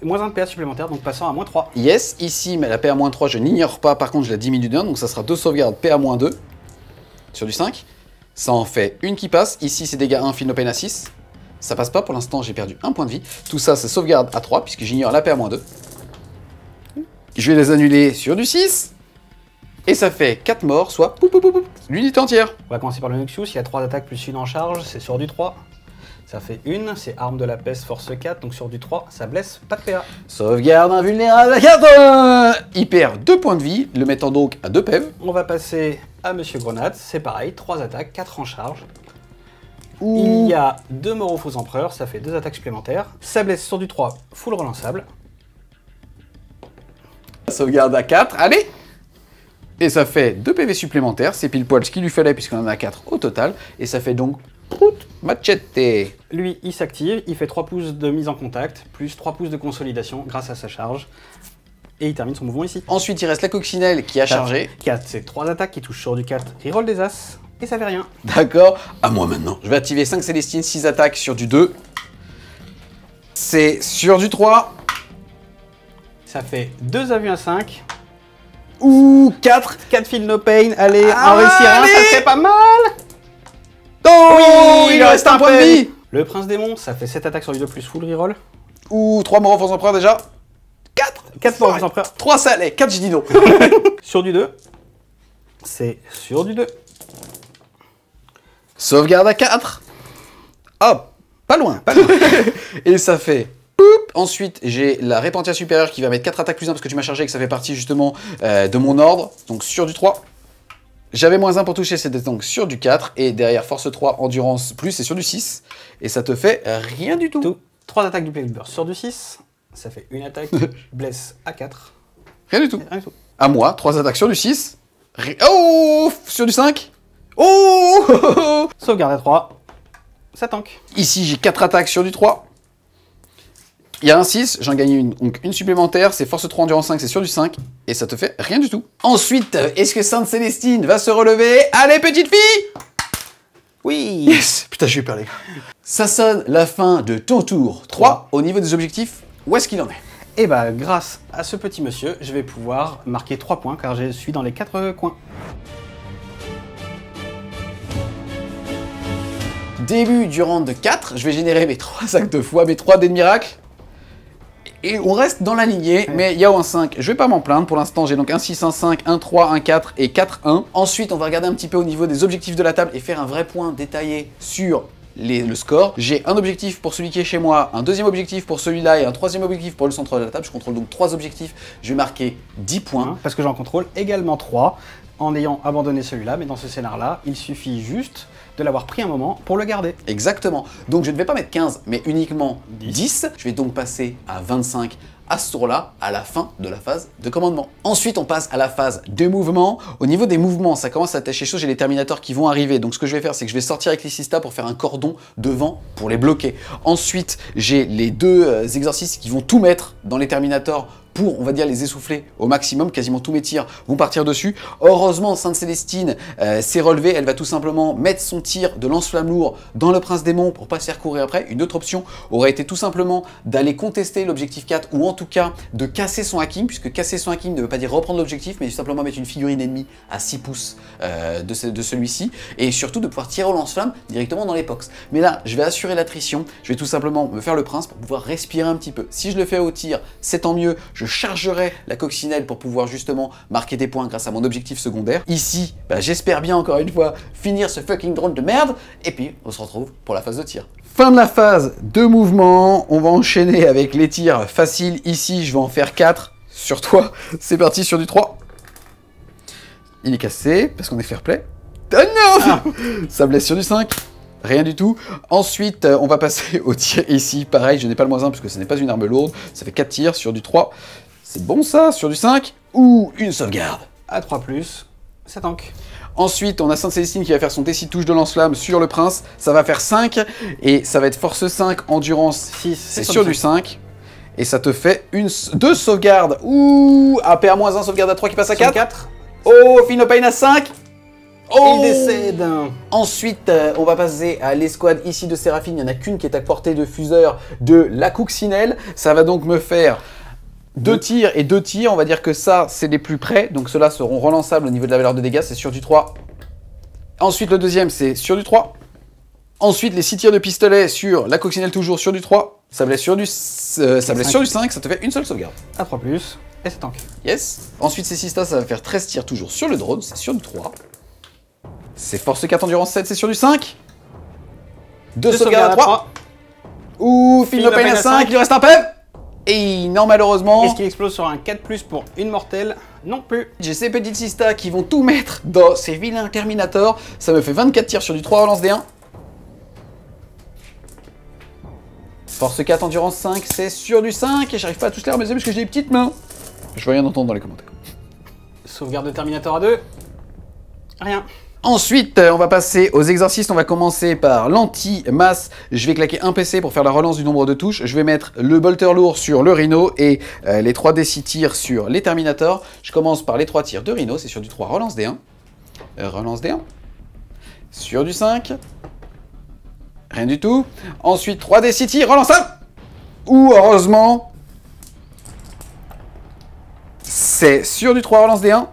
moins 1 de PA supplémentaire, donc passant à -3. Yes, ici, mais la PA-3, je n'ignore pas. Par contre, je la diminue d'un, donc ça sera 2 sauvegardes PA-2 sur du 5. Ça en fait une qui passe. Ici, c'est dégâts 1, Feel No Pain à 6. Ça passe pas, pour l'instant, j'ai perdu 1 point de vie. Tout ça, c'est sauvegarde à 3, puisque j'ignore la PA-2. Je vais les annuler sur du 6. Et ça fait 4 morts, soit l'unité entière. On va commencer par le Noxious, il a 3 attaques plus une en charge, c'est sur du 3. Ça fait une, c'est arme de la peste force 4, donc sur du 3, ça blesse, pas de PA. Sauvegarde invulnérable à 4. Il perd 2 points de vie, le mettant donc à 2 PEV. On va passer à Monsieur Grenade, c'est pareil, 3 attaques, 4 en charge. Ouh. Il y a 2 morts aux faux empereurs, ça fait 2 attaques supplémentaires. Ça blesse sur du 3, full relançable. Sauvegarde à 4, allez. Et ça fait 2 PV supplémentaires, c'est pile poil ce qu'il lui fallait puisqu'on en a 4 au total. Et ça fait donc Machete. Lui, il s'active, il fait 3 pouces de mise en contact, plus 3 pouces de consolidation grâce à sa charge. Et il termine son mouvement ici. Ensuite, il reste la coccinelle qui a chargé. Qui a ses 3 attaques qui touchent sur du 4, reroll des As, et ça fait rien. D'accord, à moi maintenant. Je vais activer 5 Célestines, 6 attaques sur du 2. C'est sur du 3. Ça fait 2 à vue à 5. Ouh, 4. 4 Feel No Pain, allez, Ah, en réussir un, allez. ça serait pas mal. Oh, il lui reste un point de vie. Le Prince Démon, ça fait 7 attaques sur du 2 plus full reroll. Ouh, 3 morts aux empereurs déjà. 4. 4 morts aux empereurs. 3 ça allait, 4 j'ai dit non. Sur du 2. C'est sur du 2. Sauvegarde à 4. Hop, pas loin. Et ça fait... Ensuite, j'ai la Répentia supérieure qui va mettre 4 attaques plus 1 parce que tu m'as chargé et que ça fait partie justement de mon ordre. Donc sur du 3. J'avais -1 pour toucher, c'était donc sur du 4. Et derrière force 3, endurance plus, c'est sur du 6. Et ça te fait rien du tout. 3 attaques du Plague Burst sur du 6. Ça fait une attaque, blesse à 4. Rien du tout. Rien du tout. À moi, 3 attaques sur du 6. Oh, sur du 5. Oh. Sauvegarde à 3. Ça tank. Ici, j'ai 4 attaques sur du 3. Il y a un 6, j'en gagne une. Donc une supplémentaire, c'est force 3, endurance 5, c'est sur du 5. Et ça te fait rien du tout. Ensuite, est-ce que Sainte Célestine va se relever? Allez, petite fille! Oui. Yes. Putain, j'ai eu peur, les gars. Ça sonne la fin de ton tour 3. Au niveau des objectifs, où est-ce qu'il en est? Et bah, grâce à ce petit monsieur, je vais pouvoir marquer 3 points car je suis dans les 4 coins. Début du round de 4, je vais générer mes 3 actes de foi, mes 3 dés de miracle. Et on reste dans la lignée, mais Yao un 5, je vais pas m'en plaindre. Pour l'instant, j'ai donc un 6, un 5, un 3, un 4 et 4, 1. Ensuite, on va regarder un petit peu au niveau des objectifs de la table et faire un vrai point détaillé sur le score. J'ai un objectif pour celui qui est chez moi, un deuxième objectif pour celui-là et un troisième objectif pour le centre de la table. Je contrôle donc 3 objectifs. Je vais marquer 10 points. Parce que j'en contrôle également 3 en ayant abandonné celui-là. Mais dans ce scénar-là, il suffit juste de l'avoir pris un moment pour le garder. Exactement. Donc je ne vais pas mettre 15, mais uniquement 10. Je vais donc passer à 25 à ce tour-là, à la fin de la phase de commandement. Ensuite, on passe à la phase de mouvement. Au niveau des mouvements, ça commence à attacher chaud, j'ai les Terminators qui vont arriver. Donc ce que je vais faire, c'est que je vais sortir avec les Sistas pour faire un cordon devant pour les bloquer. Ensuite, j'ai les 2 exorcistes qui vont tout mettre dans les Terminators pour, on va dire, les essouffler au maximum. Quasiment tous mes tirs vont partir dessus. Heureusement, Sainte Célestine s'est relevée. Elle va tout simplement mettre son tir de lance-flamme lourd dans le Prince Démon pour pas se faire courir après. Une autre option aurait été tout simplement d'aller contester l'objectif 4 ou en tout cas de casser son hacking, puisque casser son hacking ne veut pas dire reprendre l'objectif, mais tout simplement mettre une figurine ennemie à 6 pouces de celui-ci et surtout de pouvoir tirer au lance-flamme directement dans les pox. Mais là, je vais assurer l'attrition. Je vais tout simplement me faire le prince pour pouvoir respirer un petit peu. Si je le fais au tir, c'est tant mieux. Je chargerai la coccinelle pour pouvoir justement marquer des points grâce à mon objectif secondaire. Ici, bah, j'espère bien encore une fois finir ce fucking drone de merde. Et puis, on se retrouve pour la phase de tir. Fin de la phase de mouvement. On va enchaîner avec les tirs faciles. Ici, je vais en faire 4 sur toi. C'est parti sur du 3. Il est cassé parce qu'on est fair play. Oh non, ça blesse sur du 5. Rien du tout. Ensuite, on va passer au tir ici. Pareil, je n'ai pas le -1 parce que ce n'est pas une arme lourde. Ça fait 4 tirs sur du 3. C'est bon ça, sur du 5. Ou une sauvegarde. À 3+, ça tank. Ensuite, on a Sainte Célestine qui va faire son T6 touche de lance-flamme sur le prince. Ça va faire 5. Et ça va être force 5, endurance 6. C'est sur du 5. Et ça te fait 2 sauvegardes. Ouh, AP à -1, sauvegarde à 3 qui passe à 4. Oh, Philopane à 5. Oh, il décède. Ensuite, on va passer à l'escouade ici de Séraphine. Il n'y en a qu'une qui est à portée de fuseur de la coccinelle. Ça va donc me faire 2 tirs et 2 tirs. On va dire que ça, c'est les plus près. Donc ceux-là seront relançables au niveau de la valeur de dégâts. C'est sur du 3. Ensuite, le deuxième, c'est sur du 3. Ensuite, les 6 tirs de pistolet sur la coccinelle, toujours sur du 3. Ça blesse sur du 5. Ça te fait une seule sauvegarde. À 3+, et c'est tank. Yes. Ensuite, ces 6 tas, ça va faire 13 tirs toujours sur le drone. C'est sur du 3. C'est force 4, endurance 7, c'est sur du 5. 2 sauvegardes à 3. Ouh, Philopane à 5, il lui reste un PEV. Et non, malheureusement. Est-ce qu'il explose sur un 4+ pour une mortelle? Non plus. J'ai ces petites sistas qui vont tout mettre dans ces vilains Terminators. Ça me fait 24 tirs sur du 3, relance D1. Force 4, endurance 5, c'est sur du 5. Et j'arrive pas à tous les ramasser parce que j'ai des petites mains. Je veux rien entendre dans les commentaires. Sauvegarde de Terminator à 2. Rien. Ensuite, on va passer aux exorcistes. On va commencer par l'anti-masse. Je vais claquer un PC pour faire la relance du nombre de touches. Je vais mettre le bolter lourd sur le Rhino et les 3 D6 tirs sur les Terminators. Je commence par les 3 tirs de Rhino. C'est sur du 3, relance D1. Relance D1. Sur du 5. Rien du tout. Ensuite, 3 D6 tirs, relance 1. Ouh, heureusement. C'est sur du 3, relance D1.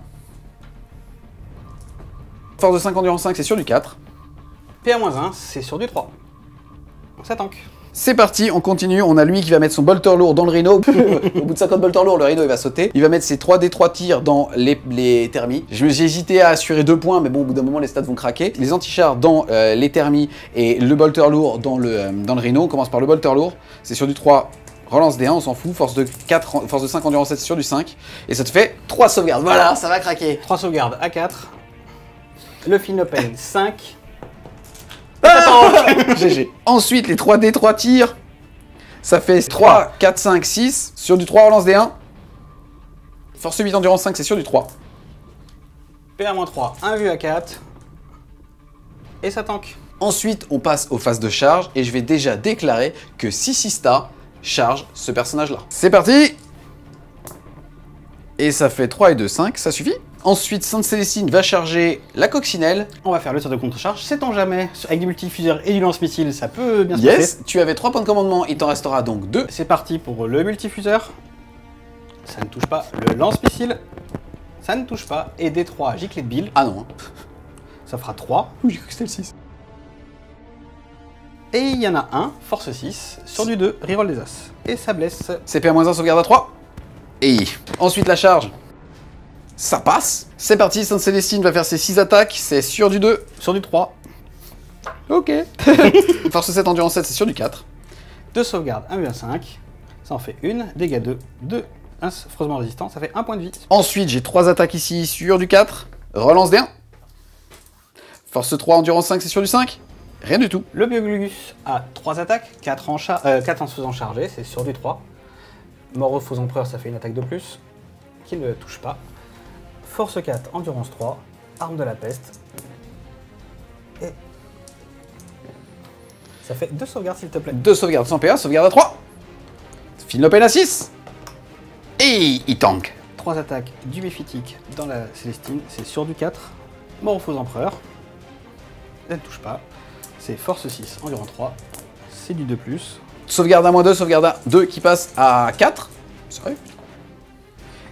Force de 5, endurance 5, c'est sur du 4. PA-1, c'est sur du 3. Ça tank. C'est parti, on continue. On a lui qui va mettre son bolter lourd dans le Rhino. Au bout de 50 bolter lourd, le Rhino il va sauter. Il va mettre ses 3D3 tirs dans les thermis. J'ai hésité à assurer 2 points, mais bon, au bout d'un moment, les stats vont craquer. Les anti-chars dans les thermis et le bolter lourd dans le Rhino. On commence par le bolter lourd. C'est sur du 3. Relance D1, on s'en fout. Force de 5, endurance 7, c'est sur du 5. Et ça te fait 3 sauvegardes. Voilà, ça va craquer. 3 sauvegardes à 4. Le Philopane 5. GG. Ensuite, les 3D, 3 tirs. Ça fait 3, 4, 5, 6. Sur du 3, relance D1. Force 8, endurance 5, c'est sur du 3. PA-3, 1 vue à 4. Et ça tank. Ensuite, on passe aux phases de charge et je vais déjà déclarer que Sissista charge ce personnage-là. C'est parti! Et ça fait 3 et 2, 5, ça suffit. Ensuite, Sainte Célestine va charger la coccinelle. On va faire le tir de contre-charge, sait-on jamais. Avec du multifuseur et du lance-missile, ça peut bien se passer. Yes, tu avais 3 points de commandement, il t'en restera donc 2. C'est parti pour le multifuseur. Ça ne touche pas. Le lance-missile, ça ne touche pas. Et D3, giclée de bile, Ah non. ça fera 3. Ouh, j'ai cru que c'était le 6. Et il y en a un, force 6, sur du 2, reroll des as. Et ça blesse. CP-1, sauvegarde à 3. Et ensuite la charge. Ça passe. C'est parti, Sainte Célestine va faire ses 6 attaques, c'est sur du 2. Sur du 3, Ok. Force 7, endurance 7, c'est sur du 4. 2 sauvegardes, 1 à 5. Ça en fait 1, dégâts 2, 2, 1 affreusement résistant, ça fait 1 point de vie. Ensuite, j'ai 3 attaques ici sur du 4. Relance des 1. Force 3, endurance 5, c'est sur du 5. Rien du tout. Le Bioglugus a 3 attaques, 4 en se faisant charger, c'est sur du 3. Mort aux faux empereurs, ça fait une attaque de plus, qui ne touche pas. Force 4, endurance 3, arme de la peste. Et ça fait 2 sauvegardes s'il te plaît. 2 sauvegardes sans PA, sauvegarde à 3. Philopène à 6. Et il tank. 3 attaques du méphitique dans la Célestine, c'est sur du 4. Mort aux faux empereurs. Elle ne touche pas. C'est force 6, environ 3. C'est du 2+. Sauvegarde à -2, sauvegarde à 2 qui passe à 4. Sérieux?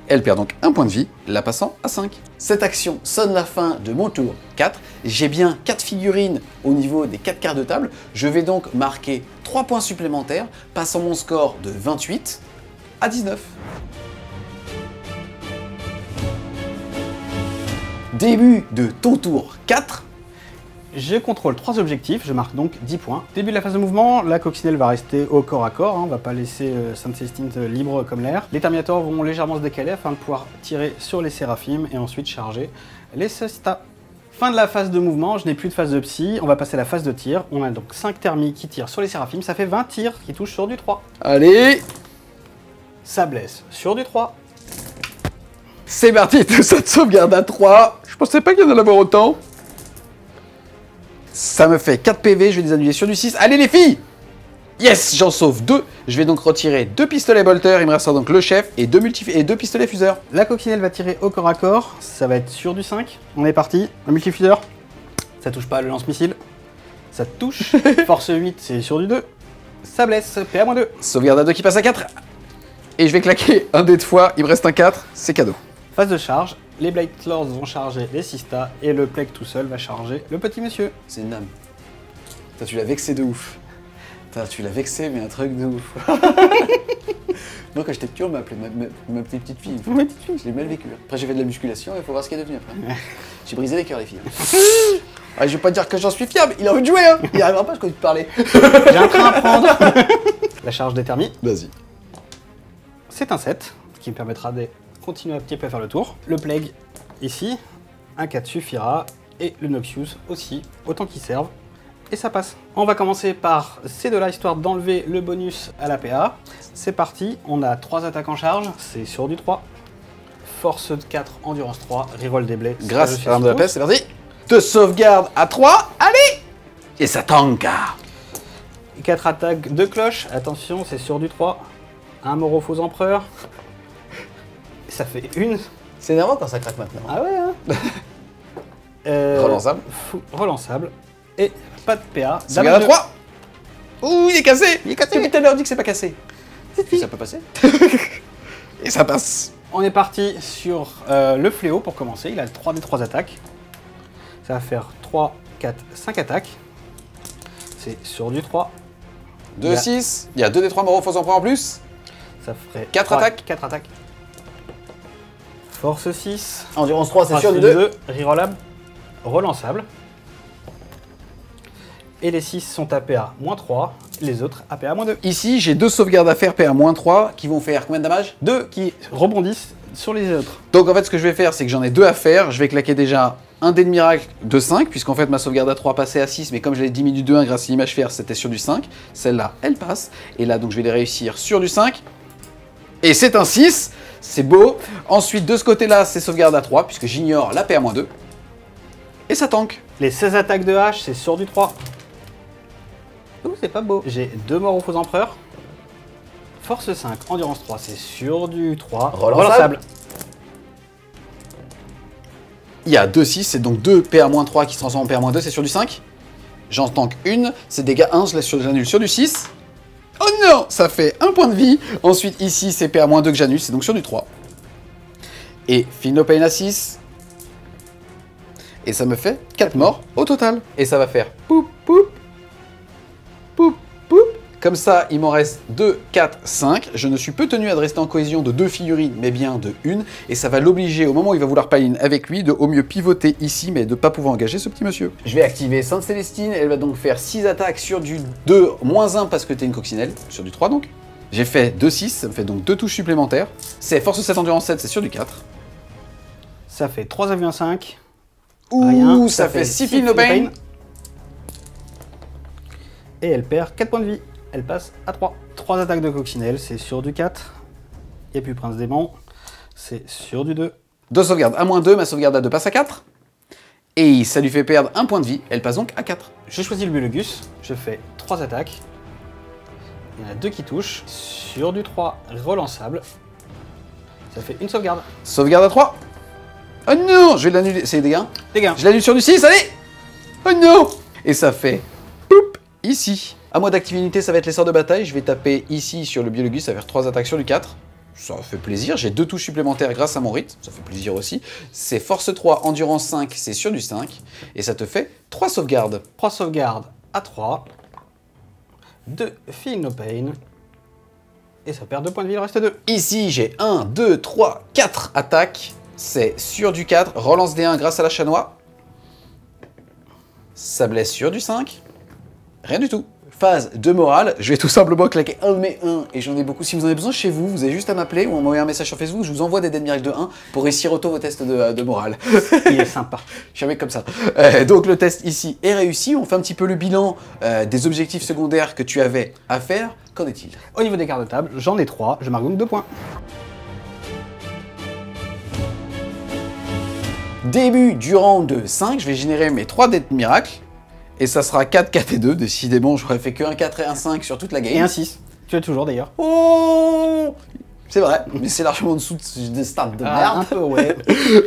Elle perd donc 1 point de vie, la passant à 5. Cette action sonne la fin de mon tour 4. J'ai bien 4 figurines au niveau des 4 quarts de table. Je vais donc marquer 3 points supplémentaires, passant mon score de 28 à 19. Début de ton tour 4. Je contrôle 3 objectifs, je marque donc 10 points. Début de la phase de mouvement, la coccinelle va rester au corps à corps, on va pas laisser Sainte Célestine libre comme l'air. Les Terminators vont légèrement se décaler afin de pouvoir tirer sur les Séraphimes et ensuite charger les Cesta. Fin de la phase de mouvement, je n'ai plus de phase de psy, on va passer à la phase de tir. On a donc 5 thermiques qui tirent sur les Séraphimes, ça fait 20 tirs qui touchent sur du 3. Allez, Ça blesse sur du 3. c'est parti, tout ça de sauvegarde à 3. Je pensais pas qu'il y en allait avoir autant. Ça me fait 4 PV, je vais les annuler sur du 6. Allez les filles! Yes, j'en sauve 2. Je vais donc retirer 2 pistolets bolters, il me restera donc le chef et 2 pistolets fuseurs. La coccinelle va tirer au corps à corps, ça va être sur du 5. On est parti, le multifuseur, ça touche pas le lance-missile. Ça touche, force 8 c'est sur du 2. Ça blesse, PA-2. Sauvegarde à 2 qui passe à 4. Et je vais claquer un dé de fois, il me reste un 4, c'est cadeau. Phase de charge, les Blade Lords vont charger les Sista et le Plague tout seul va charger le petit monsieur. C'est une dame. Putain, tu l'as vexé de ouf. Putain, tu l'as vexé, mais un truc de ouf. Moi, quand j'étais petit, on m'appelait ma petite fille. Ma petite fille. Je l'ai mal vécu. Après, j'ai fait de la musculation, il faut voir ce qu'elle est devenue après. J'ai brisé les cœurs, les filles. Ah, je vais pas dire que j'en suis fiable, il a envie de jouer, hein. Il arrivera pas, je continue de parler. J'ai un train à prendre. La charge détermine. Vas-y. C'est un 7 qui me permettra de continuer un petit peu à faire le tour. Le Plague ici, un 4 suffira et le Noxious aussi, autant qu'ils servent. Et ça passe. On va commencer par ces deux-là, histoire d'enlever le bonus à la PA. C'est parti, on a 3 attaques en charge, c'est sur du 3. Force 4, endurance 3, reroll des blés. Grâce à l'arme de la peste, c'est parti. De sauvegarde à 3, allez. Et ça tanka. 4 attaques de cloche, attention, c'est sur du 3. Un mort aux faux empereurs. Ça fait une. C'est énervant quand ça craque maintenant. Ah ouais, hein. Relançable. Relançable. Et pas de PA. Sauvegarde à 3. Ouh, il est cassé. Il est cassé. Depuis tout à l'heure, dit que c'est pas cassé. Ça peut passer. Et ça passe. On est parti sur le fléau pour commencer. Il a 3 des 3 attaques. Ça va faire 3, 4, 5 attaques. C'est sur du 3. 2, 6. Il y a 2 des 3 morts aux faux empereurs en plus. Ça ferait 4 attaques. 4 attaques. Force 6. Endurance 3, c'est Force sûr du 2. Rerollable. Relançable. Et les 6 sont APA à -3. Les autres APA à -2. Ici, j'ai 2 sauvegardes à faire PA-3 qui vont faire combien de damage? 2 qui rebondissent sur les autres. Donc en fait, ce que je vais faire, c'est que j'en ai 2 à faire. Je vais claquer déjà un dé de miracle de 5, puisqu'en fait ma sauvegarde à 3 passait à 6, mais comme je l'ai diminué de 1 grâce à l'image faire, c'était sur du 5. Celle-là, elle passe. Et là, donc je vais les réussir sur du 5. Et c'est un 6. C'est beau. Ensuite, de ce côté-là, c'est sauvegarde à 3, puisque j'ignore la PA-2. Et ça tank. Les 16 attaques de hache, c'est sur du 3. Ouh, c'est pas beau. J'ai 2 morts aux faux empereurs. Force 5, endurance 3, c'est sur du 3. Relançable. Il y a 2-6, c'est donc 2 PA-3 qui se transforment en PA-2, c'est sur du 5. J'en tank une, c'est dégâts 1, je l'annule sur du 6. Oh non, ça fait 1 point de vie. Ensuite, ici, c'est PA-2 que j'annule, c'est donc sur du 3. Et Feel No Pain à 6. Et ça me fait 4 morts au total. Et ça va faire poup, poup, poup, poup. Comme ça, il m'en reste 2, 4, 5. Je ne suis peu tenu à rester en cohésion de 2 figurines, mais bien de 1. Et ça va l'obliger, au moment où il va vouloir paline avec lui, de au mieux pivoter ici, mais de ne pas pouvoir engager ce petit monsieur. Je vais activer Sainte Célestine. Elle va donc faire 6 attaques sur du 2, moins 1 parce que t'es une coccinelle. Sur du 3 donc. J'ai fait 2, 6. Ça me fait donc 2 touches supplémentaires. C'est Force 7, Endurance 7, c'est sur du 4. Ça fait 3 avions 5. Ouh, Rien, ça fait 6 Feel No Pain. Et elle perd 4 points de vie. Elle passe à 3. 3 attaques de coccinelle, c'est sur du 4. Et puis Prince Démon, c'est sur du 2. 2 sauvegardes à -2, ma sauvegarde à 2 passe à 4. Et ça lui fait perdre 1 point de vie, elle passe donc à 4. Je choisis le Biologus, je fais 3 attaques. Il y en a 2 qui touchent. Sur du 3, relançable. Ça fait une sauvegarde. Sauvegarde à 3. Oh non, je vais l'annuler, c'est les dégâts. Dégâts. Je l'annule sur du 6, allez. Oh non. Et ça fait poup, ici. À moi d'activer une unité, ça va être les sorts de bataille. Je vais taper ici sur le Biologus, ça va faire 3 attaques sur du 4. Ça fait plaisir, j'ai 2 touches supplémentaires grâce à mon rite, ça fait plaisir aussi. C'est Force 3, Endurance 5, c'est sur du 5. Et ça te fait 3 sauvegardes. 3 sauvegardes à 3. 2 Feel No Pain. Et ça perd 2 points de vie, il reste 2. Ici, j'ai 1, 2, 3, 4 attaques. C'est sur du 4, relance des 1 grâce à la chanois. Ça blesse sur du 5. Rien du tout. Phase de morale, je vais tout simplement claquer un de mes 1 et j'en ai beaucoup. Si vous en avez besoin chez vous, vous avez juste à m'appeler ou m'envoyer un message sur Facebook, je vous envoie des dés de miracle de 1 pour réussir auto vos tests de morale. Il est sympa. Je suis un mec comme ça. Donc le test ici est réussi, on fait un petit peu le bilan des objectifs secondaires que tu avais à faire. Qu'en est-il? Au niveau des cartes de table, j'en ai 3, je marque donc 2 points. Début du round de 5, je vais générer mes 3 dés de miracle. Et ça sera 4, 4 et 2. Décidément, j'aurais fait que un 4 et un 5 sur toute la game. Et un 6. Tu as toujours d'ailleurs. Oh, c'est vrai, mais c'est largement en dessous des stats de merde. Un peu, ouais.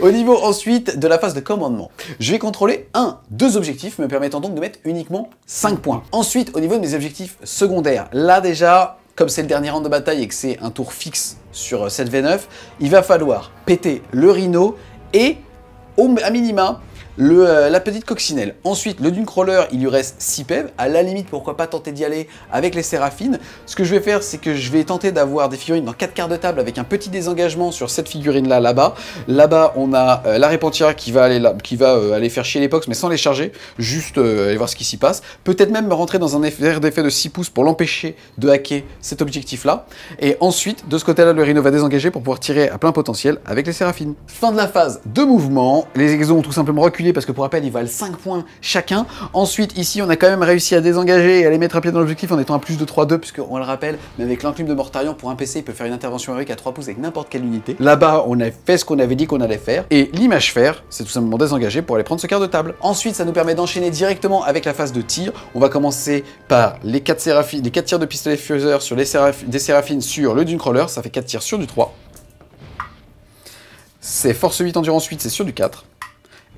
Au niveau ensuite de la phase de commandement, je vais contrôler 2 objectifs, me permettant donc de mettre uniquement 5 points. Ensuite, au niveau de mes objectifs secondaires, là déjà, comme c'est le dernier round de bataille et que c'est un tour fixe sur cette V9, il va falloir péter le rhino et, à minima, la petite coccinelle. Ensuite, le dune crawler, il lui reste 6 PEV. À la limite, pourquoi pas tenter d'y aller avec les séraphines. Ce que je vais faire, c'est que je vais tenter d'avoir des figurines dans 4 quarts de table avec un petit désengagement sur cette figurine-là, là-bas. Là-bas, on a la Repentia qui va aller faire chier l'époque, mais sans les charger. Juste aller voir ce qui s'y passe. Peut-être même me rentrer dans un effet de 6 pouces pour l'empêcher de hacker cet objectif-là. Et ensuite, de ce côté-là, le rhino va désengager pour pouvoir tirer à plein potentiel avec les séraphines. Fin de la phase de mouvement. Les exos ont tout simplement reculé parce que pour rappel, ils valent 5 points chacun. Ensuite, ici, on a quand même réussi à désengager et à les mettre à pied dans l'objectif en étant à plus de 3-2, puisque, on le rappelle, mais avec l'enclume de Mortarion, pour un PC, il peut faire une intervention héroïque à 3 pouces avec n'importe quelle unité. Là-bas, on a fait ce qu'on avait dit qu'on allait faire. Et l'image faire, c'est tout simplement désengager pour aller prendre ce quart de table. Ensuite, ça nous permet d'enchaîner directement avec la phase de tir. On va commencer par les 4 tirs de pistolet fuseur sur des séraphines sur le dune crawler. Ça fait 4 tirs sur du 3. C'est force 8, endurance 8, c'est sur du 4.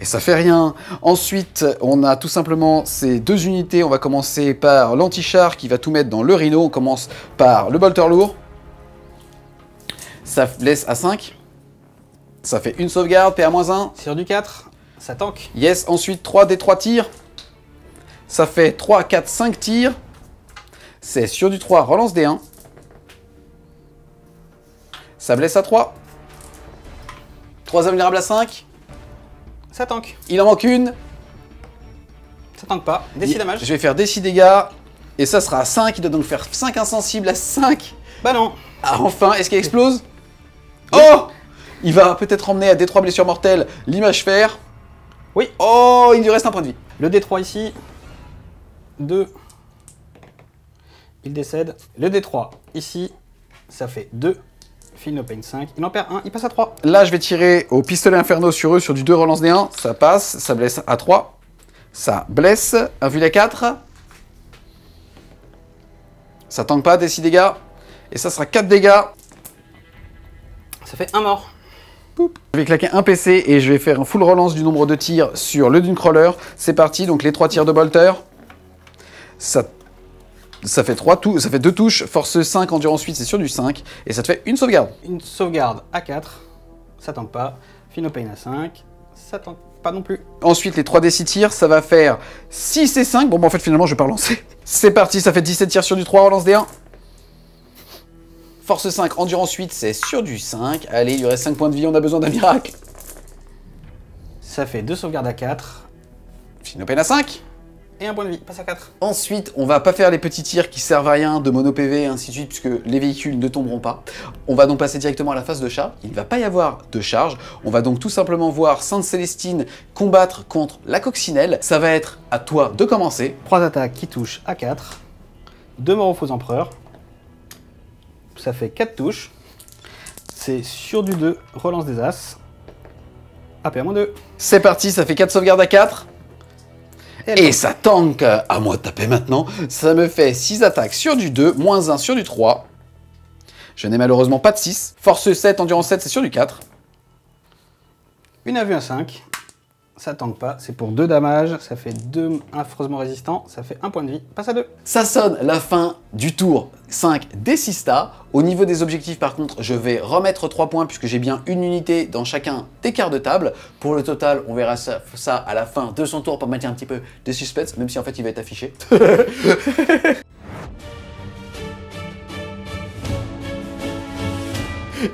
Et ça fait rien. Ensuite, on a tout simplement ces 2 unités. On va commencer par l'anti-char qui va tout mettre dans le rhino. On commence par le bolter lourd. Ça laisse à 5. Ça fait une sauvegarde, PA-1. Sur du 4, ça tank. Yes, ensuite 3 des 3 tirs. Ça fait 3, 4, 5 tirs. C'est sur du 3, relance des 1. Ça blesse à 3. 3 invulnérables à 5. Ça tank. Il en manque une. Ça tank pas. Des damage. Je vais faire des 6 dégâts. Et ça sera à 5. Il doit donc faire 5 insensibles à 5. Bah non. Ah, enfin, est-ce qu'il explose? Oh! Il va peut-être emmener à D3 blessures mortelles l'image fer. Oui. Oh, il lui reste un point de vie. Le D3 ici. 2. Il décède. Le D3 ici. Ça fait 2. Feel No Pain 5. Il en perd 1, il passe à 3. Là, je vais tirer au pistolet inferno sur eux, sur du 2, relance des 1. Ça passe, ça blesse à 3. Ça blesse, un vu les 4. Ça tank pas, des 6 dégâts. Et ça sera 4 dégâts. Ça fait 1 mort. Je vais claquer un PC et je vais faire un full relance du nombre de tirs sur le Dunecrawler. C'est parti, donc les 3 tirs de bolter. Ça fait 2 touches, force 5, endurance 8, c'est sur du 5. Et ça te fait une sauvegarde. Une sauvegarde à 4. Ça tank pas. Feel No Pain à 5. Ça tank pas non plus. Ensuite, les 3d6 tirs, ça va faire 6 et 5. Bon, bah en fait, finalement, je vais pas relancer. C'est parti, ça fait 17 tirs sur du 3, relance des 1. Force 5, endurance 8, c'est sur du 5. Allez, il lui reste 5 points de vie, on a besoin d'un miracle. Ça fait 2 sauvegardes à 4. Feel No Pain à 5. Et un point de vie, passe à 4. Ensuite, on va pas faire les petits tirs qui servent à rien, de mono PV et ainsi de suite, puisque les véhicules ne tomberont pas. On va donc passer directement à la phase de charge. Il ne va pas y avoir de charge. On va donc tout simplement voir Sainte Célestine combattre contre la coccinelle. Ça va être à toi de commencer. 3 attaques qui touchent à 4. 2 morts aux faux empereurs. Ça fait 4 touches. C'est sur du 2, relance des As. AP-2. C'est parti, ça fait 4 sauvegardes à 4. Et ça tank, à moi de taper maintenant, ça me fait 6 attaques sur du 2, moins 1 sur du 3. Je n'ai malheureusement pas de 6. Force 7, endurance 7, c'est sur du 4. Une à vue à 5. Ça tank pas, c'est pour 2 dommages. Ça fait 2 affreusement résistants. Ça fait 1 point de vie, passe à 2. Ça sonne la fin du tour 5 des 6 stars. Au niveau des objectifs, par contre, je vais remettre 3 points puisque j'ai bien une unité dans chacun des quarts de table. Pour le total, on verra ça à la fin de son tour pour mettre un petit peu de suspense, même si en fait il va être affiché.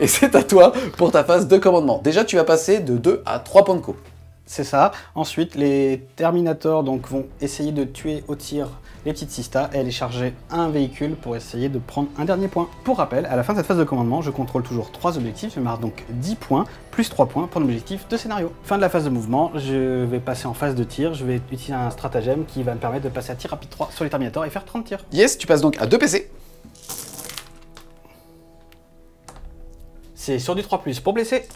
Et c'est à toi pour ta phase de commandement. Déjà, tu vas passer de 2 à 3 points de co. C'est ça. Ensuite, les Terminators donc, vont essayer de tuer au tir les petites Sistas et aller charger un véhicule pour essayer de prendre un dernier point. Pour rappel, à la fin de cette phase de commandement, je contrôle toujours 3 objectifs. Je marque donc 10 points, plus 3 points pour l'objectif de scénario. Fin de la phase de mouvement, je vais passer en phase de tir. Je vais utiliser un stratagème qui va me permettre de passer à tir rapide 3 sur les Terminators et faire 30 tirs. Yes, tu passes donc à 2 PC. C'est sur du 3+, pour blesser.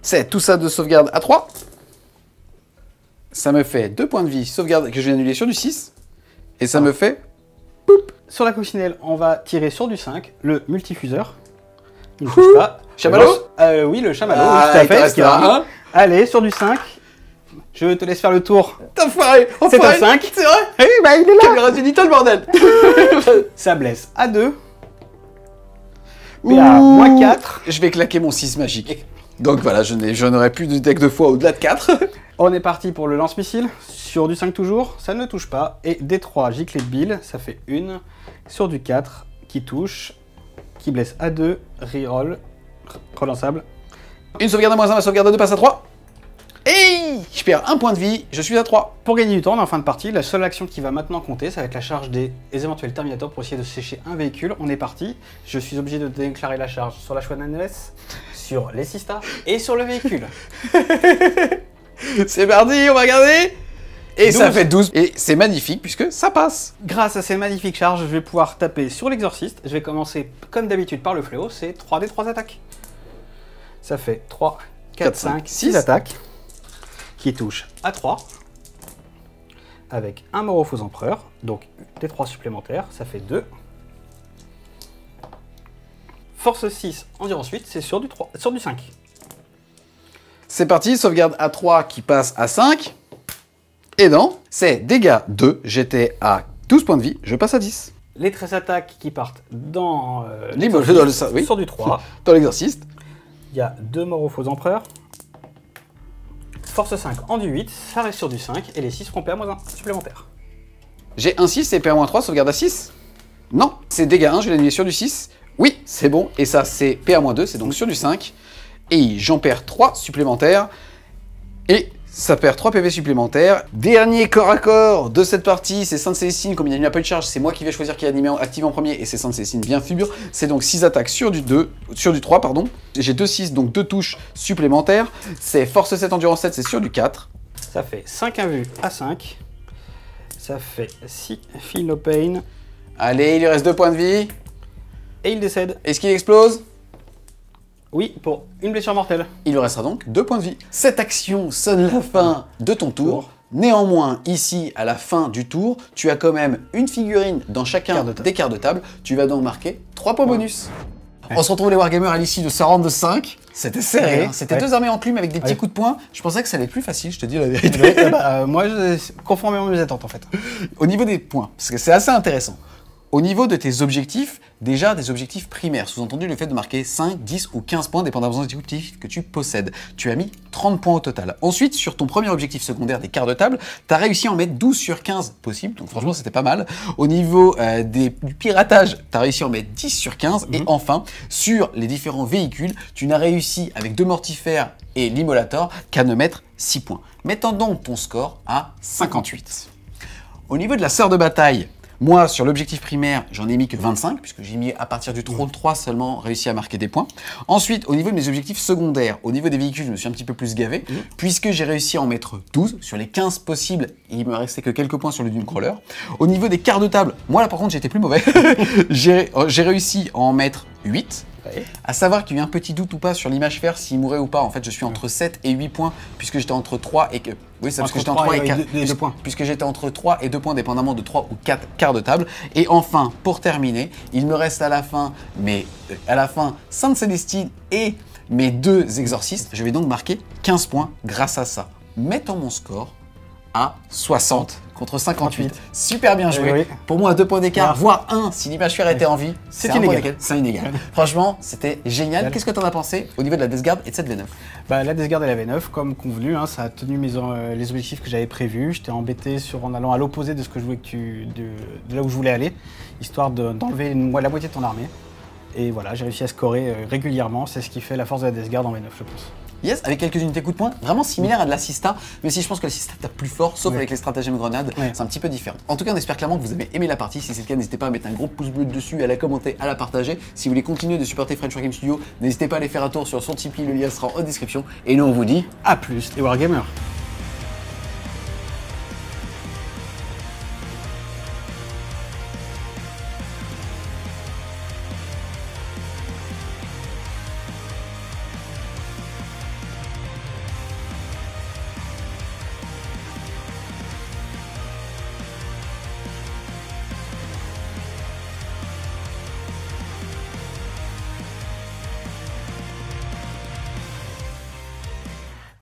C'est tout ça de sauvegarde à 3. Ça me fait 2 points de vie, sauvegarde que je vais annuler sur du 6. Et ça me fait... Poup. Sur la coccinelle, on va tirer sur du 5, le multifuseur. Il ne touche pas. Chamallow Oui, le chamallow, Ah, tout à il te fait. reste là, hein. Allez, sur du 5. Je te laisse faire le tour. T'as foiré. C'est un 5. C'est vrai. Oui, bah il est là. Caméra digital, bordel. Ça blesse à 2. Et à moins 4. Je vais claquer mon 6 magique. Donc voilà, je n'aurai plus de deck de foi au-delà de 4. On est parti pour le lance-missile. Sur du 5 toujours, ça ne touche pas. Et D3, giclée de bile, ça fait 1. Sur du 4, qui touche, qui blesse à 2, reroll, relançable. Une sauvegarde à moins 1, ma sauvegarde à 2 passe à 3. Et je perds 1 point de vie, je suis à 3. Pour gagner du temps, on est en fin de partie. La seule action qui va maintenant compter, ça va être la charge des éventuels Terminators pour essayer de sécher un véhicule. On est parti. Je suis obligé de déclarer la charge sur la Schwann NS, sur les Sistas et sur le véhicule. C'est parti, on va regarder. Et 12. ça fait 12. Et c'est magnifique puisque ça passe. Grâce à ces magnifiques charges, je vais pouvoir taper sur l'exorciste. Je vais commencer comme d'habitude par le fléau, c'est 3d3 attaques. Ça fait 3, 4, 5, 6 attaques qui touchent à 3. Avec un mort aux faux empereurs, donc des 3 supplémentaires, ça fait 2. Force 6, endurance 8, c'est sur du 3, sur du 5. C'est parti, sauvegarde à 3 qui passe à 5. Et non, c'est dégâts 2. J'étais à 12 points de vie, je passe à 10. Les 13 attaques qui partent dans oui. sur du 3. Dans l'exorciste. Il y a 2 morts aux faux empereurs. Force 5 en du 8, ça reste sur du 5, et les 6 feront PA-1 supplémentaire. J'ai un 6 et PA-3, sauvegarde à 6. Non, c'est dégâts 1, je vais l'annuler sur du 6. Oui, c'est bon, et ça c'est PA-2, c'est donc sur du 5. Et j'en perds 3 supplémentaires. Et ça perd 3 PV supplémentaires. Dernier corps à corps de cette partie, c'est Sainte Célestine. Comme il n'y a pas eu de charge, c'est moi qui vais choisir qui est activé en premier. Et c'est Sainte Célestine bien fibre. C'est donc 6 attaques sur du 3, pardon. J'ai 2 6, donc 2 touches supplémentaires. C'est force 7, endurance 7, c'est sur du 4. Ça fait 5 invus à 5. Ça fait 6 Feel No Pain. Allez, il lui reste 2 points de vie. Et il décède. Est-ce qu'il explose? Oui, pour une blessure mortelle. Il lui restera donc 2 points de vie. Cette action sonne la fin de ton tour. Néanmoins, ici, à la fin du tour, tu as quand même une figurine dans chacun des quarts de table. Tu vas donc marquer 3 points bonus. On se retrouve les Wargamers à l'issue de ce round de 5. C'était serré, hein. C'était 2 armées enclumes avec des petits coups de poing. Je pensais que ça allait être plus facile, je te dis la vérité. Moi, conformément à mes attentes en fait. Au niveau des points, parce que c'est assez intéressant. Au niveau de tes objectifs, déjà des objectifs primaires, sous-entendu le fait de marquer 5, 10 ou 15 points dépendamment des objectifs que tu possèdes. Tu as mis 30 points au total. Ensuite, sur ton premier objectif secondaire des quarts de table, tu as réussi à en mettre 12 sur 15 possible, donc franchement c'était pas mal. Au niveau du piratage, tu as réussi à en mettre 10 sur 15. Et enfin, sur les différents véhicules, tu n'as réussi avec 2 mortifères et l'immolator qu'à ne mettre 6 points. Mettant donc ton score à 58. Au niveau de la sœur de bataille, moi, sur l'objectif primaire, j'en ai mis que 25, puisque j'ai mis à partir du round 3 seulement réussi à marquer des points. Ensuite, au niveau de mes objectifs secondaires, au niveau des véhicules, je me suis un petit peu plus gavé, puisque j'ai réussi à en mettre 12 sur les 15 possibles. Il me restait que quelques points sur le Dune Crawler. Au niveau des quarts de table, moi là par contre, j'étais plus mauvais. J'ai réussi à en mettre 8. À savoir qu'il y a eu un petit doute ou pas sur l'image fer s'il mourait ou pas. En fait, je suis entre 7 et 8 points, puisque j'étais entre 3 et... Oui, c'est parce que j'étais entre 3 et 4 points. Puisque j'étais entre 3 et 2 points, dépendamment de 3 ou 4 quarts de table. Et enfin, pour terminer, il me reste à la fin Sainte Célestine et mes 2 exorcistes. Je vais donc marquer 15 points grâce à ça, mettant mon score à 60 contre 58. Super bien joué. Oui. Pour moi, 2 points d'écart, voire 1 si l'image fer était en vie. C'est inégal. C'est inégal. Franchement, c'était génial. Qu'est-ce que tu en as pensé au niveau de la Death Guard et de cette V9? La Death Guard et la V9, comme convenu, hein, ça a tenu les objectifs que j'avais prévus. J'étais embêté en allant à l'opposé de ce que je voulais de là où je voulais aller, histoire d'enlever la moitié de ton armée. Et voilà, j'ai réussi à scorer régulièrement. C'est ce qui fait la force de la Death Guard en V9, je pense. Yes, avec quelques unités coup de poing, vraiment similaire à de l'assista, mais si je pense que l'assista tape plus fort, sauf avec les stratagèmes grenades, c'est un petit peu différent. En tout cas, on espère clairement que vous avez aimé la partie. Si c'est le cas, n'hésitez pas à mettre un gros pouce bleu dessus, à la commenter, à la partager. Si vous voulez continuer de supporter French Wargame Studio, n'hésitez pas à aller faire un tour sur son Tipeee, le lien sera en description. Et nous, on vous dit à plus, les Wargamers.